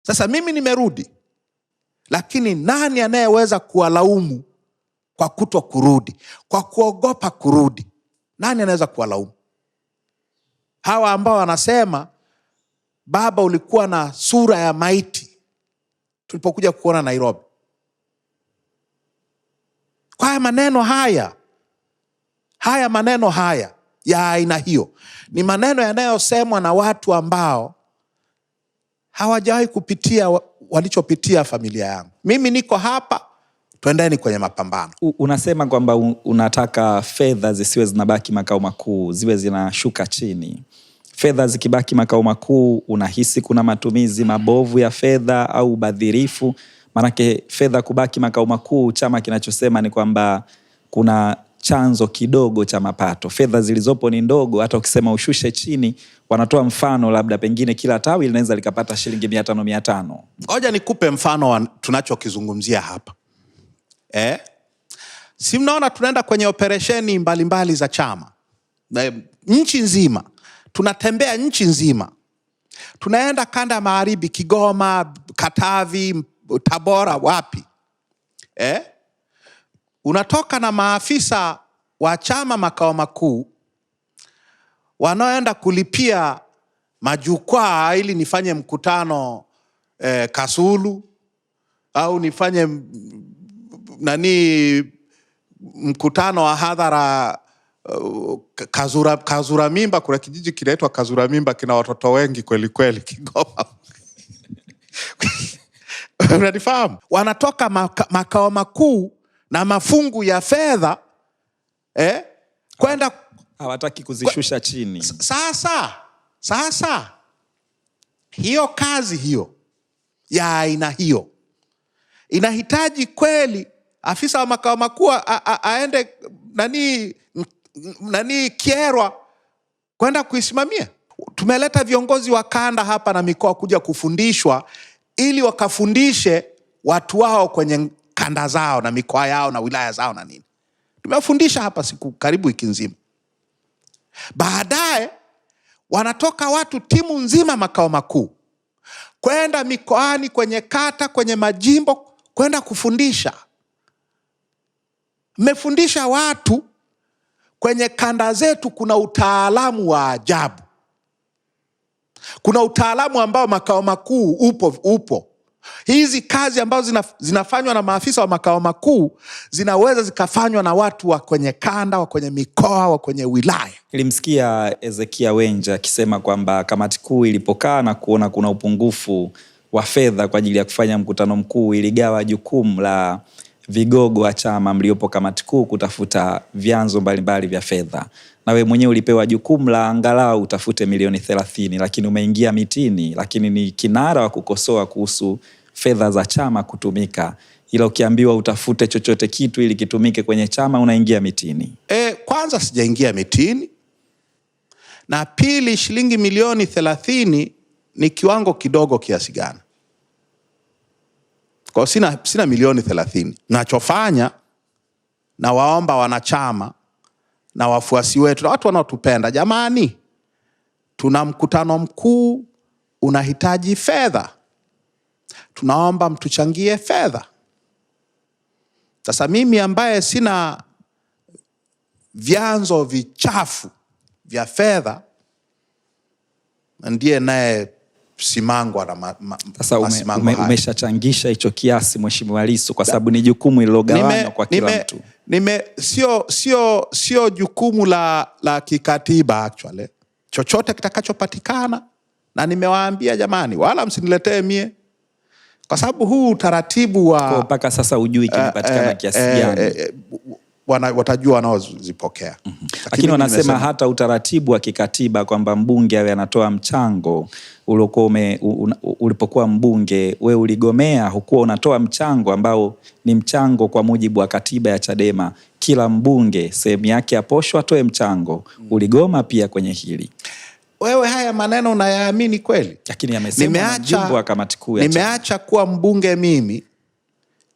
Sasa mimi nimerudi, lakini nani anayeweza kuwalaumu kwa kuto kurudi, kwa kuogopa kurudi? Nani anaweza kuwalaumu? Hawa ambao wanasema baba, ulikuwa na sura ya maiti tulipokuja kuona Nairobi. Kwa maneno haya maneno haya ya aina hiyo ni maneno yanayosemwa na watu ambao hawajawahi kupitia walichopitia familia yangu. Mimi niko hapa, twendeni kwenye mapambano. Unasema kwamba unataka fedha zisiwe zinabaki makao makuu, ziwe zinashuka chini. Fedha zikibaki makao makuu, unahisi kuna matumizi mabovu ya fedha au ubadhirifu? Manake fedha kubaki makao makuu, chama kinachosema ni kwamba kuna chanzo kidogo cha mapato. Fedha zilizopo ni ndogo, hata ukisema ushushe chini, wanatoa mfano labda pengine kila tawi linaweza likapata shilingi 500. Ngoja nikupe mfano tunachokizungumzia hapa. Si mnaona tunaenda kwenye operesheni mbalimbali za chama nchi nzima, tunatembea nchi nzima, tunaenda kanda ya magharibi, Kigoma, Katavi, Tabora, wapi. Unatoka na maafisa wa chama makao makuu wanaoenda kulipia majukwaa ili nifanye mkutano Kasulu, au nifanye mkutano wa hadhara Kazura Mimba. Kuna kijiji kinaitwa Kazura Mimba, kina watoto wengi kweli kweli, Kigoma. Unanifahamu? Wanatoka makao makuu na mafungu ya fedha kwenda, hawataki kuzishusha chini. Sasa hiyo kazi hiyo ya aina hiyo inahitaji kweli afisa wa makao makuu aende Kyerwa kwenda kuisimamia? Tumeleta viongozi wa kanda hapa na mikoa kuja kufundishwa ili wakafundishe watu wao kwenye kanda zao na mikoa yao na wilaya zao na nini. Tumefundisha hapa siku karibu wiki nzima. Baadaye wanatoka watu timu nzima makao makuu kwenda mikoani, kwenye kata, kwenye majimbo, kwenda kufundisha. Mmefundisha watu kwenye kanda zetu. Kuna utaalamu wa ajabu, kuna utaalamu ambao makao makuu upo. Hizi kazi ambazo zinafanywa na maafisa wa makao makuu zinaweza zikafanywa na watu wa kwenye kanda, wa kwenye mikoa, wa kwenye wilaya. Nilimsikia Ezekia Wenja akisema kwamba kamati kuu ilipokaa na kuona kuna upungufu wa fedha kwa ajili ya kufanya mkutano mkuu, iligawa jukumu la vigogo wa chama mliopo kamati kuu kutafuta vyanzo mbalimbali vya fedha. Na wewe mwenyewe ulipewa jukumu la angalau utafute milioni 30, lakini umeingia mitini, lakini ni kinara wa kukosoa kuhusu fedha za chama kutumika. Ila ukiambiwa utafute chochote kitu ili kitumike kwenye chama, unaingia mitini. Kwanza sijaingia mitini, na pili, shilingi milioni 30 ni kiwango kidogo kiasi gani? Kwa sina milioni 30. Nachofanya, na waomba wanachama na wafuasi wetu na watu wanaotupenda, jamani, tuna mkutano mkuu unahitaji fedha, tunaomba mtuchangie fedha. Sasa mimi ambaye sina vyanzo vichafu vya fedha ndiye naye simangwa na sasa umeshachangisha hicho kiasi Mheshimiwa Lissu, kwa sababu ni jukumu lililogawanywa kwa kila mtu. Sio jukumu la kikatiba actually. Chochote kitakachopatikana, na nimewaambia jamani, wala msiniletee mie, kwa sababu huu utaratibu wa mpaka sasa hujui kimepatikana kiasi gani. Watajua wanaozipokea. Lakini wanasema hata utaratibu wa kikatiba kwamba mbunge awe anatoa mchango, ulipokuwa mbunge we uligomea, hukuwa unatoa mchango ambao ni mchango kwa mujibu wa katiba ya Chadema. kila mbunge sehemu yake ya posho atoe mchango. Uligoma pia kwenye hili. Wewe haya maneno unayaamini kweli? Lakini yamesemwa na mjumbe wa kamati kuu ya nimeacha kuwa mbunge mimi.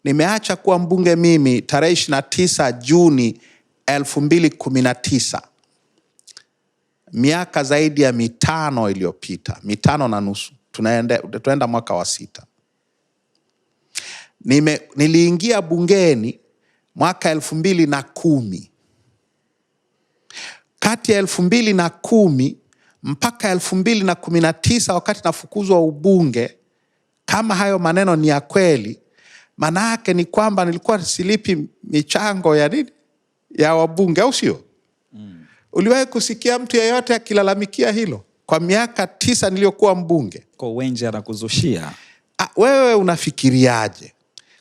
Nimeacha kuwa mbunge mimi tarehe 29 Juni 2019. Miaka zaidi ya 5 iliyopita, 5.5. Tunaenda mwaka wa 6. Niliingia bungeni mwaka 2010. Kati ya 2010 mpaka 2019, wakati nafukuzwa ubunge, kama hayo maneno ni ya kweli, maana yake ni kwamba nilikuwa silipi michango ya nini, ya wabunge, au sio? Uliwahi kusikia mtu yeyote akilalamikia hilo kwa miaka 9 niliyokuwa mbunge? Kwa Wenje anakuzushia. Wewe unafikiriaje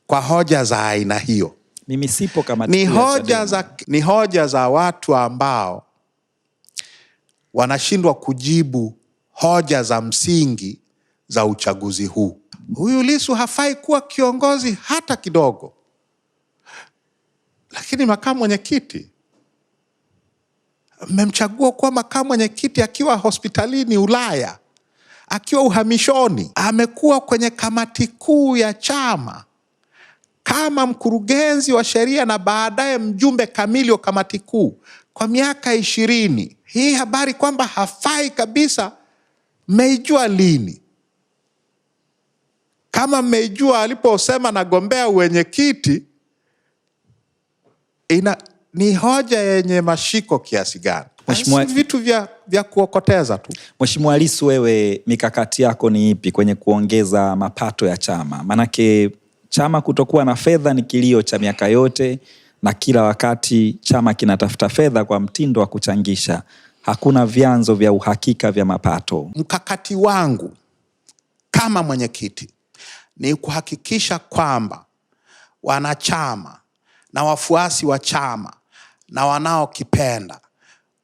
kwa hoja za aina hiyo? Mimi sipo kamati kuu. Ni hoja za watu ambao wanashindwa kujibu hoja za msingi za uchaguzi huu. Huyu Lissu hafai kuwa kiongozi hata kidogo. Lakini makamu mwenyekiti, mmemchagua kuwa makamu mwenyekiti akiwa hospitalini Ulaya, akiwa uhamishoni. Amekuwa kwenye kamati kuu ya chama kama mkurugenzi wa sheria na baadaye mjumbe kamili wa kamati kuu kwa miaka 20. Hii habari kwamba hafai kabisa, mmeijua lini? Kama mmeijua aliposema nagombea uwenyekiti, ni hoja yenye mashiko kiasi gani? Vitu vya kuokoteza tu. Mheshimiwa Lissu, wewe mikakati yako ni ipi kwenye kuongeza mapato ya chama? Manake chama kutokuwa na fedha ni kilio cha miaka yote, na kila wakati chama kinatafuta fedha kwa mtindo wa kuchangisha. Hakuna vyanzo vya uhakika vya mapato. Mkakati wangu kama mwenyekiti ni kuhakikisha kwamba wanachama na wafuasi wa chama na wanaokipenda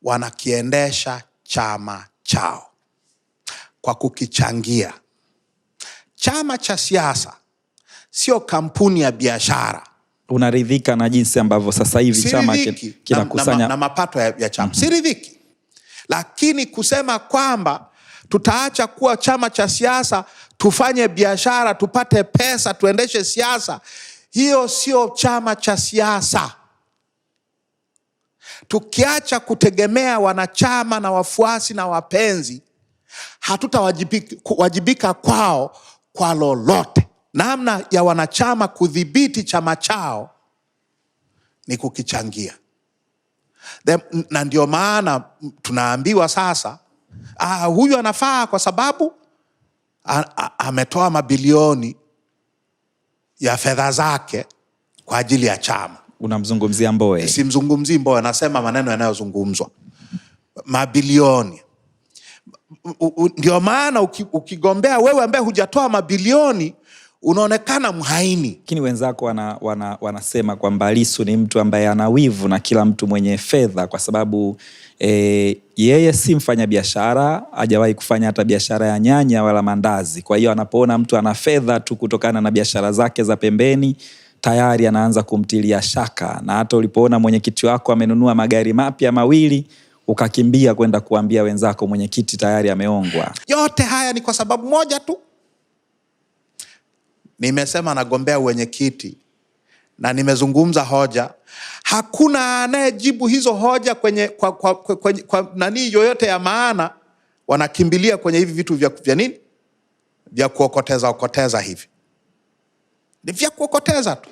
wanakiendesha chama chao kwa kukichangia. Chama cha siasa sio kampuni ya biashara. Unaridhika na jinsi ambavyo sasa hivi chama kinakusanya na mapato ya chama? Siridhiki. Lakini kusema kwamba tutaacha kuwa chama cha siasa, tufanye biashara, tupate pesa, tuendeshe siasa, hiyo sio chama cha siasa. Tukiacha kutegemea wanachama na wafuasi na wapenzi, hatutawajibika kwao kwa lolote. Namna ya wanachama kudhibiti chama chao ni kukichangia. Na ndio maana tunaambiwa sasa, huyu anafaa kwa sababu ametoa mabilioni ya fedha zake kwa ajili ya chama. Unamzungumzia Mbowe? Simzungumzii Mbowe, nasema maneno yanayozungumzwa. Mabilioni. Ndio maana ukigombea wewe ambaye hujatoa mabilioni, unaonekana mhaini. Lakini wenzako wanasema kwamba Lissu ni mtu ambaye ana wivu na kila mtu mwenye fedha, kwa sababu yeye si mfanya biashara, hajawahi kufanya hata biashara ya nyanya wala mandazi. Kwa hiyo anapoona mtu ana fedha tu kutokana na biashara zake za pembeni, tayari anaanza kumtilia shaka. Na hata ulipoona mwenyekiti wako amenunua magari mapya 2, ukakimbia kwenda kuambia wenzako mwenyekiti tayari ameongwa. Yote haya ni kwa sababu moja tu. Nimesema nagombea uwenyekiti na nimezungumza hoja. Hakuna anayejibu hizo hoja kwa nani yoyote ya maana. Wanakimbilia kwenye hivi vitu vya nini? Vya kuokoteza hivi. Ni vya kuokoteza tu.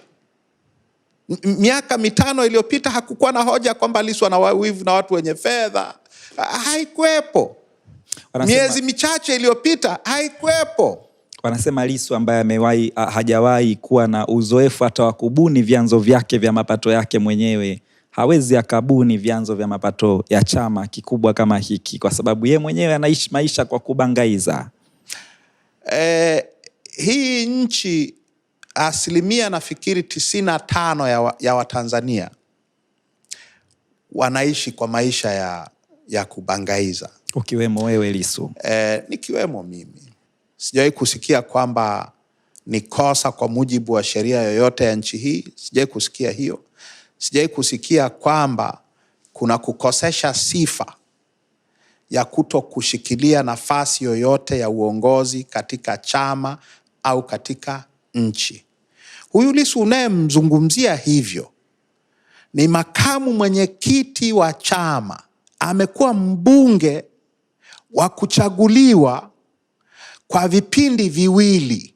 Miaka 5 iliyopita hakukuwa na hoja kwamba Lissu ana wivu na watu wenye fedha. Haikuwepo. Miezi michache iliyopita haikuwepo. Wanasema Lissu ambaye hajawahi kuwa na uzoefu hata wa kubuni vyanzo vyake vya mapato yake mwenyewe, hawezi akabuni vyanzo vya mapato ya chama kikubwa kama hiki, kwa sababu ye mwenyewe anaishi maisha kwa kubangaiza. Hii nchi asilimia nafikiri 95 ya Watanzania wanaishi kwa maisha ya kubangaiza. Ukiwemo wewe Lissu. Nikiwemo mimi. Sijawahi kusikia kwamba ni kosa kwa mujibu wa sheria yoyote ya nchi hii. Sijawahi kusikia hiyo. Sijai kusikia kwamba kuna kukosesha sifa ya kuto kushikilia nafasi yoyote ya uongozi katika chama au katika nchi. Huyu Lissu unayemzungumzia hivyo ni makamu mwenyekiti wa chama, amekuwa mbunge wa kuchaguliwa kwa vipindi viwili.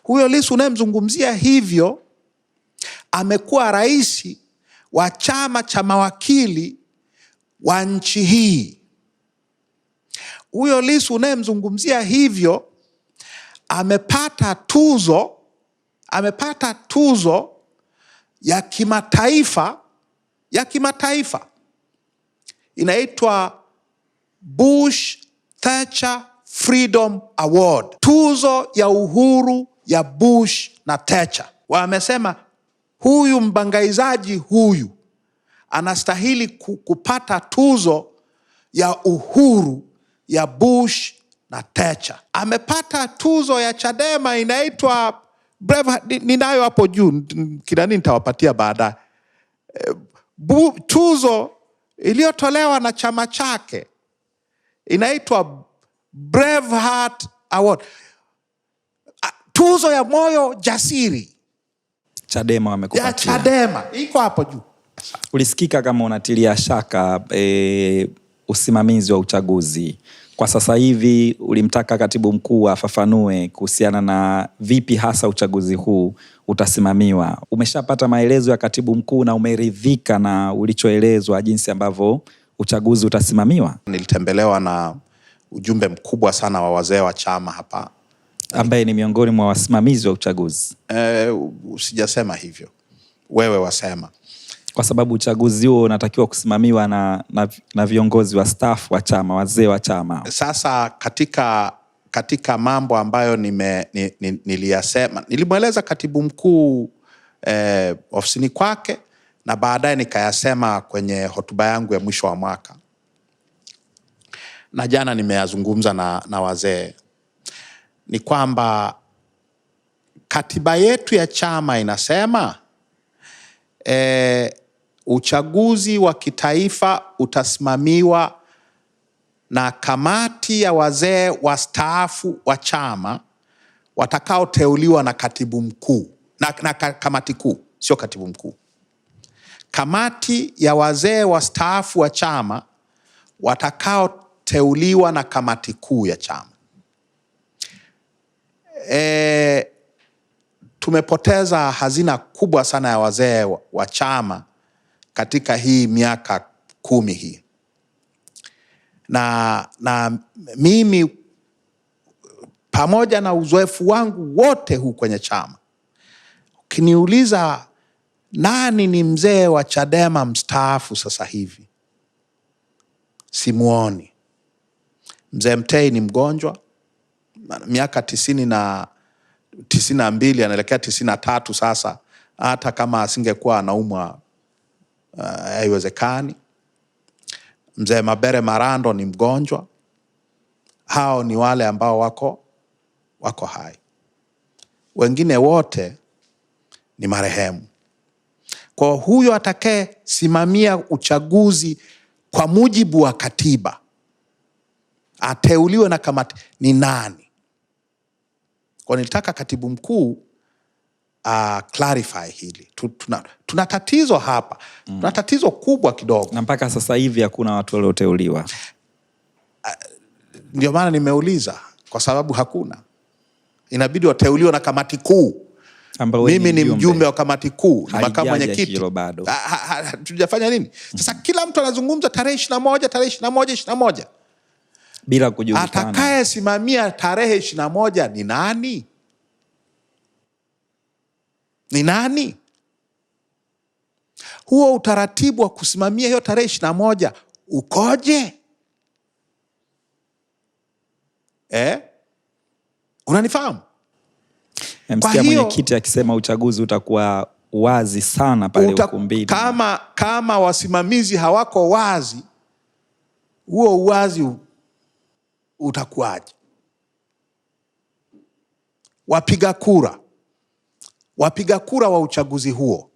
Huyo Lissu unayemzungumzia hivyo amekuwa rais wa chama cha mawakili wa nchi hii. Huyo Lissu unayemzungumzia hivyo amepata tuzo ya kimataifa inaitwa Bush Thatcher Freedom Award, tuzo ya uhuru ya Bush na Thatcher. Wamesema huyu mbangaizaji huyu anastahili kupata tuzo ya uhuru ya Bush na Thatcher. Amepata tuzo ya Chadema inaitwa ninayo hapo juu, kinani nitawapatia baadaye. Tuzo iliyotolewa na chama chake inaitwa Braveheart Award, tuzo ya moyo jasiri. Chadema wamekupatia. Ya Chadema iko hapo juu. Ulisikika kama unatilia shaka usimamizi wa uchaguzi. Kwa sasa hivi ulimtaka katibu mkuu afafanue kuhusiana na vipi hasa uchaguzi huu utasimamiwa. Umeshapata maelezo ya katibu mkuu na umeridhika na ulichoelezwa jinsi ambavyo uchaguzi utasimamiwa? Nilitembelewa na ujumbe mkubwa sana wa wazee wa chama hapa, ambaye ni miongoni mwa wasimamizi wa uchaguzi. Usijasema hivyo, wewe wasema. Kwa sababu uchaguzi huo unatakiwa kusimamiwa na viongozi wa staff wa chama, wazee wa chama. Sasa katika mambo ambayo niliyasema, nilimweleza katibu mkuu ofisini kwake, na baadaye nikayasema kwenye hotuba yangu ya mwisho wa mwaka, na jana nimeyazungumza na wazee. Ni kwamba katiba yetu ya chama inasema uchaguzi wa kitaifa utasimamiwa na kamati ya wazee wastaafu wa chama watakaoteuliwa na katibu mkuu na kamati kuu, sio katibu mkuu. Kamati ya wazee wastaafu wa chama watakaoteuliwa na kamati kuu ya chama. Tumepoteza hazina kubwa sana ya wazee wa chama katika hii miaka 10 hii. Na mimi pamoja na uzoefu wangu wote huu kwenye chama, ukiniuliza nani ni mzee wa Chadema mstaafu sasa hivi, simuoni. Mzee Mtei ni mgonjwa, miaka 92 anaelekea 93 sasa. Hata kama asingekuwa anaumwa haiwezekani. Mzee Mabere Marando ni mgonjwa. Hao ni wale ambao wako hai. Wengine wote ni marehemu. Kwa huyo atakaye simamia uchaguzi kwa mujibu wa katiba, ateuliwe na kamati, ni nani? Kwa nilitaka katibu mkuu clarify hili. Tuna tatizo hapa. Tuna tatizo kubwa kidogo. Na mpaka sasa hivi hakuna watu walioteuliwa. Ndio maana nimeuliza, kwa sababu hakuna. Inabidi wateuliwe na kamati kuu. Mimi ni mjumbe wa kamati kuu, ni makamu mwenyekiti. Tujafanya nini? Sasa kila mtu anazungumza tarehe 21. Bila kujulikana. Atakaye simamia tarehe 21 ni nani? Ni nani? Huo utaratibu wa kusimamia hiyo tarehe 21 ukoje? Unanifahamu? Msikia mwenyekiti akisema uchaguzi utakuwa wazi sana pale ukumbini. Kama wasimamizi hawako wazi, huo uwazi utakuwaje? Wapiga kura wa uchaguzi huo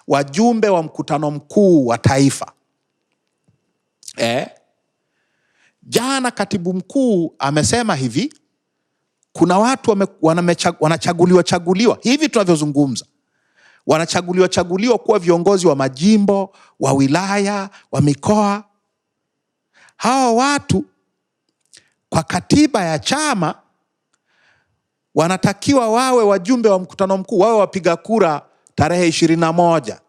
wajumbe wa mkutano mkuu wa taifa. Jana katibu mkuu amesema hivi, kuna watu wanachaguliwa hivi tunavyozungumza, wanachaguliwa kuwa viongozi wa majimbo, wa wilaya, wa mikoa. Hawa watu kwa katiba ya chama wanatakiwa wawe wajumbe wa mkutano mkuu, wawe wapiga kura tarehe 21.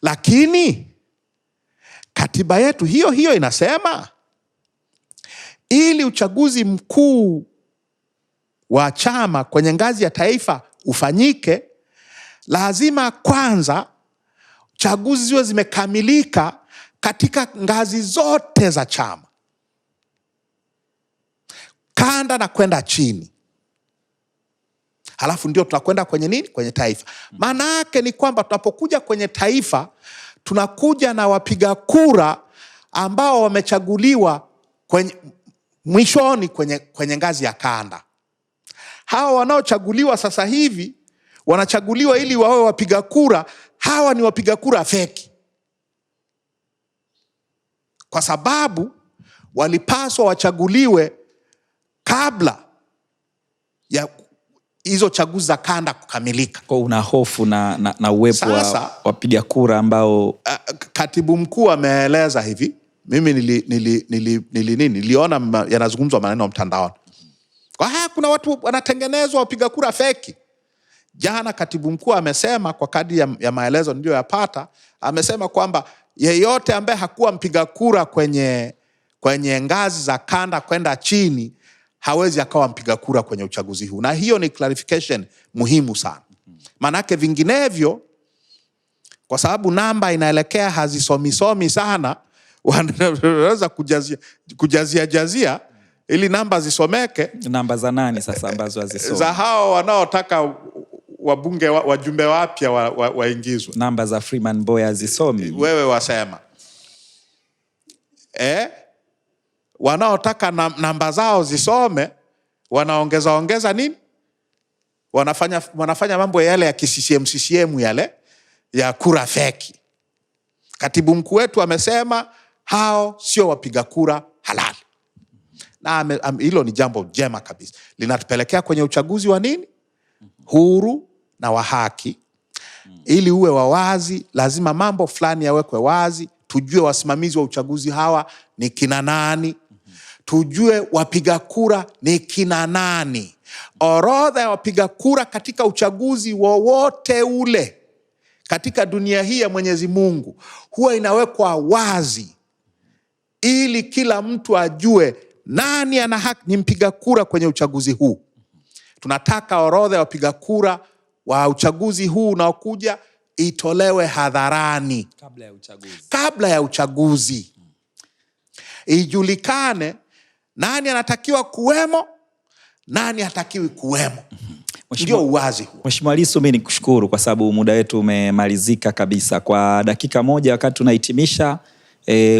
Lakini katiba yetu hiyo inasema ili uchaguzi mkuu wa chama kwenye ngazi ya taifa ufanyike, lazima kwanza chaguzi ziwe zimekamilika katika ngazi zote za chama, kanda na kwenda chini. Halafu ndio tunakwenda kwenye nini? Kwenye taifa. Maana yake ni kwamba tunapokuja kwenye taifa, tunakuja na wapiga kura ambao wamechaguliwa mwishoni kwenye ngazi ya kanda. Hawa wanaochaguliwa sasa hivi wanachaguliwa ili wawe wapiga kura. Hawa ni wapiga kura feki, kwa sababu walipaswa wachaguliwe kabla ya hizo chaguzi za kanda kukamilika. Kwa una hofu na uwepo wa wapiga kura ambao katibu mkuu ameeleza hivi. Mimi niliona yanazungumzwa maneno mtandaoni, kwa kuna watu wanatengenezwa wapiga kura feki. Jana katibu mkuu amesema, kwa kadri ya maelezo niliyoyapata, amesema kwamba yeyote ambaye hakuwa mpiga kura kwenye ngazi za kanda kwenda chini hawezi akawa mpiga kura kwenye uchaguzi huu. Na hiyo ni clarification muhimu sana. Manake vinginevyo, kwa sababu namba inaelekea hazisomisomi sana, wanaweza kujazia ili namba zisomeke. Namba za nani sasa ambazo hazisomi? Za hao wanaotaka wabunge wajumbe wapya waingizwe. Namba za Freeman Mbowe hazisomi. Wewe wasema wanaotaka namba zao zisome wanaongeza nini? Wanafanya mambo yale ya CCM yale ya kura feki. Katibu mkuu wetu amesema hao sio wapiga kura halali. Na hilo ni jambo jema kabisa. Linatupelekea kwenye uchaguzi wa nini? Huru na wa haki. Ili uwe wa wazi, lazima mambo fulani yawekwe wazi. Tujue wasimamizi wa uchaguzi hawa ni kina nani. Tujue wapiga kura ni kina nani. Orodha ya wapiga kura katika uchaguzi wowote ule katika dunia hii ya Mwenyezi Mungu huwa inawekwa wazi, ili kila mtu ajue nani ana haki, ni mpiga kura kwenye uchaguzi huu. Tunataka orodha ya wapiga kura wa uchaguzi huu unaokuja itolewe hadharani kabla ya uchaguzi. Ijulikane nani anatakiwa kuwemo, nani hatakiwi kuwemo. Ndio uwazi huu. Mheshimiwa Lissu, mimi nikushukuru kwa sababu muda wetu umemalizika kabisa. Kwa dakika moja wakati tunahitimisha,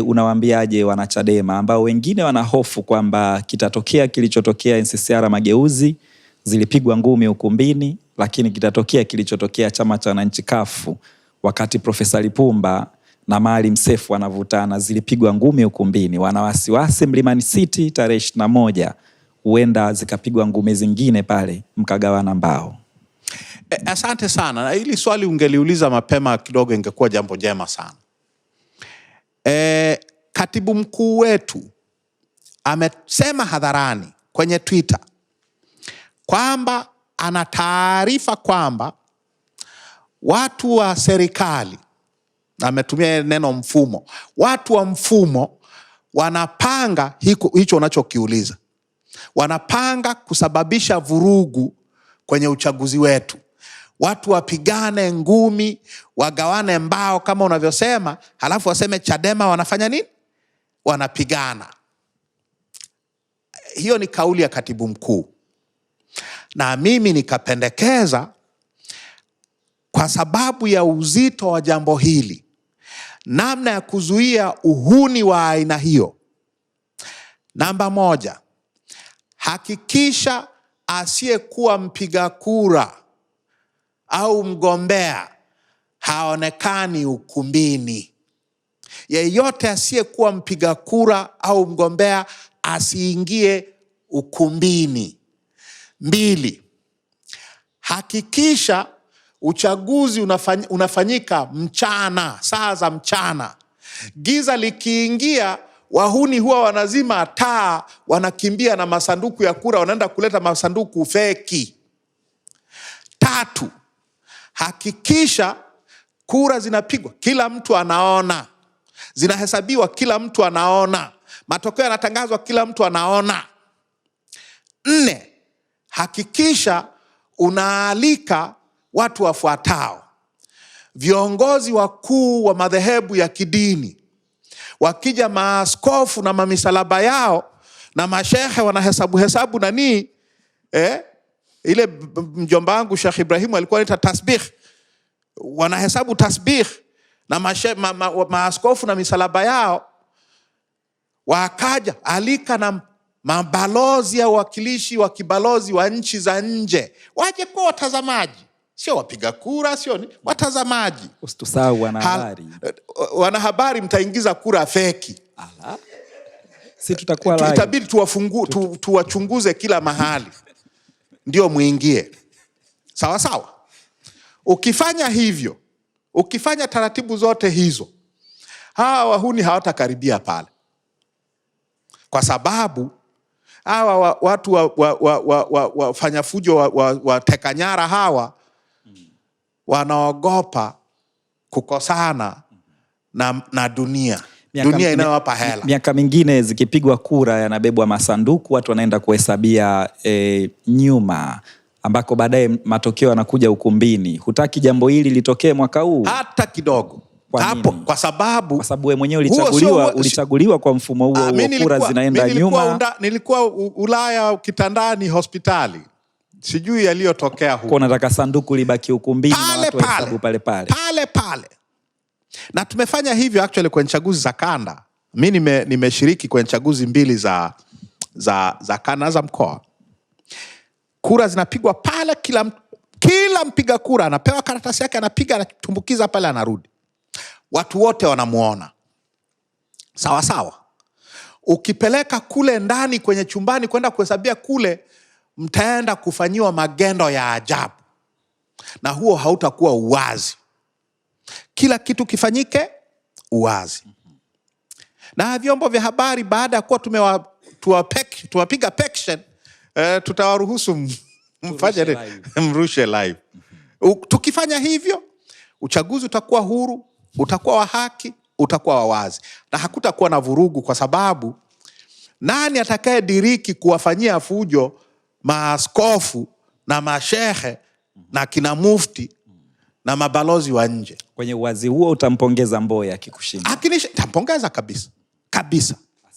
unawaambiaje wanachadema ambao wengine wana hofu kwamba kitatokea kilichotokea NCCR Mageuzi, zilipigwa ngumi ukumbini, lakini kitatokea kilichotokea chama cha wananchi CUF wakati Profesa Lipumba na Maalim Seif wanavutana, zilipigwa ngumi ukumbini. Wana wasiwasi Mlimani City tarehe 21 huenda zikapigwa ngumi zingine pale mkagawana mbao. Asante sana. Na hili swali ungeliuliza mapema kidogo ingekuwa jambo jema sana. Katibu mkuu wetu amesema hadharani kwenye Twitter kwamba ana taarifa kwamba watu wa serikali, na ametumia neno mfumo, watu wa mfumo wanapanga hicho unachokiuliza. Wanapanga kusababisha vurugu kwenye uchaguzi wetu. Watu wapigane ngumi, wagawane mbao kama unavyosema, halafu waseme Chadema wanafanya nini? Wanapigana. Hiyo ni kauli ya katibu mkuu. Na mimi nikapendekeza, kwa sababu ya uzito wa jambo hili, namna ya kuzuia uhuni wa aina hiyo. Namba 1, hakikisha asiyekuwa mpiga kura au mgombea haonekani ukumbini. Yeyote asiyekuwa mpiga kura au mgombea asiingie ukumbini. 2, hakikisha uchaguzi unafanyika mchana, saa za mchana. Giza likiingia, wahuni huwa wanazima taa, wanakimbia na masanduku ya kura, wanaenda kuleta masanduku feki. 3, hakikisha kura zinapigwa, kila mtu anaona, zinahesabiwa, kila mtu anaona, matokeo yanatangazwa, kila mtu anaona. 4, hakikisha unaalika watu wafuatao: viongozi wakuu wa madhehebu ya kidini. Wakija maaskofu na mamisalaba yao na mashehe wanahesabu nani, ile mjomba wangu Sheikh Ibrahimu alikuwa anaita tasbih, wanahesabu tasbih na maaskofu na misalaba yao. Wakaja, alika na mabalozi au wakilishi wa kibalozi wa nchi za nje, waje kwa watazamaji, sio wapiga kura, sio ni watazamaji. Usitusahau wanahabari. Wanahabari mtaingiza kura feki. Ala. Si tutakuwa live. Itabidi tuwachunguze kila mahali ndio muingie. Sawa sawa. Ukifanya hivyo, ukifanya taratibu zote hizo, hawa wahuni hawatakaribia pale. Kwa sababu hawa watu wafanya fujo wateka nyara hawa wanaogopa kukosana na dunia. Dunia inawapa hela. Miaka mingine zikipigwa kura yanabebwa masanduku, watu wanaenda kuhesabia nyuma, ambako baadaye matokeo yanakuja ukumbini. Hutaki jambo hili litokee mwaka huu? Hata kidogo. Hapo, kwa sababu wewe mwenyewe ulichaguliwa kwa mfumo huo, kura zinaenda nyuma. Nilikuwa Ulaya kitandani hospitali. Sijui yaliyotokea huko. Kwa nataka sanduku libaki ukumbini na watu wahesabu pale. Pale. Na tumefanya hivyo actually kwenye chaguzi za kanda. Mimi nimeshiriki kwenye chaguzi 2 za kanda za mkoa. Kura zinapigwa pale, kila mpiga kura anapewa karatasi yake, anapiga, anatumbukiza pale, anarudi. Watu wote wanamuona. Sawa sawa. Ukipeleka kule ndani kwenye chumbani kwenda kuhesabia kule, mtaenda kufanyiwa magendo ya ajabu. Na huo hautakuwa uwazi. Kila kitu kifanyike uwazi. Na vyombo vya habari baada ya kuwa tuwapiga pection, tutawaruhusu mrushe live. Tukifanya hivyo, uchaguzi utakuwa huru, utakuwa wa haki, utakuwa wa wazi. Na hakutakuwa na vurugu, kwa sababu nani atakaye diriki kuwafanyia fujo maaskofu na mashehe na kina mufti na mabalozi wa nje? Kwenye uwazi huo utampongeza Mbowe akikushinda? Tampongeza kabisa.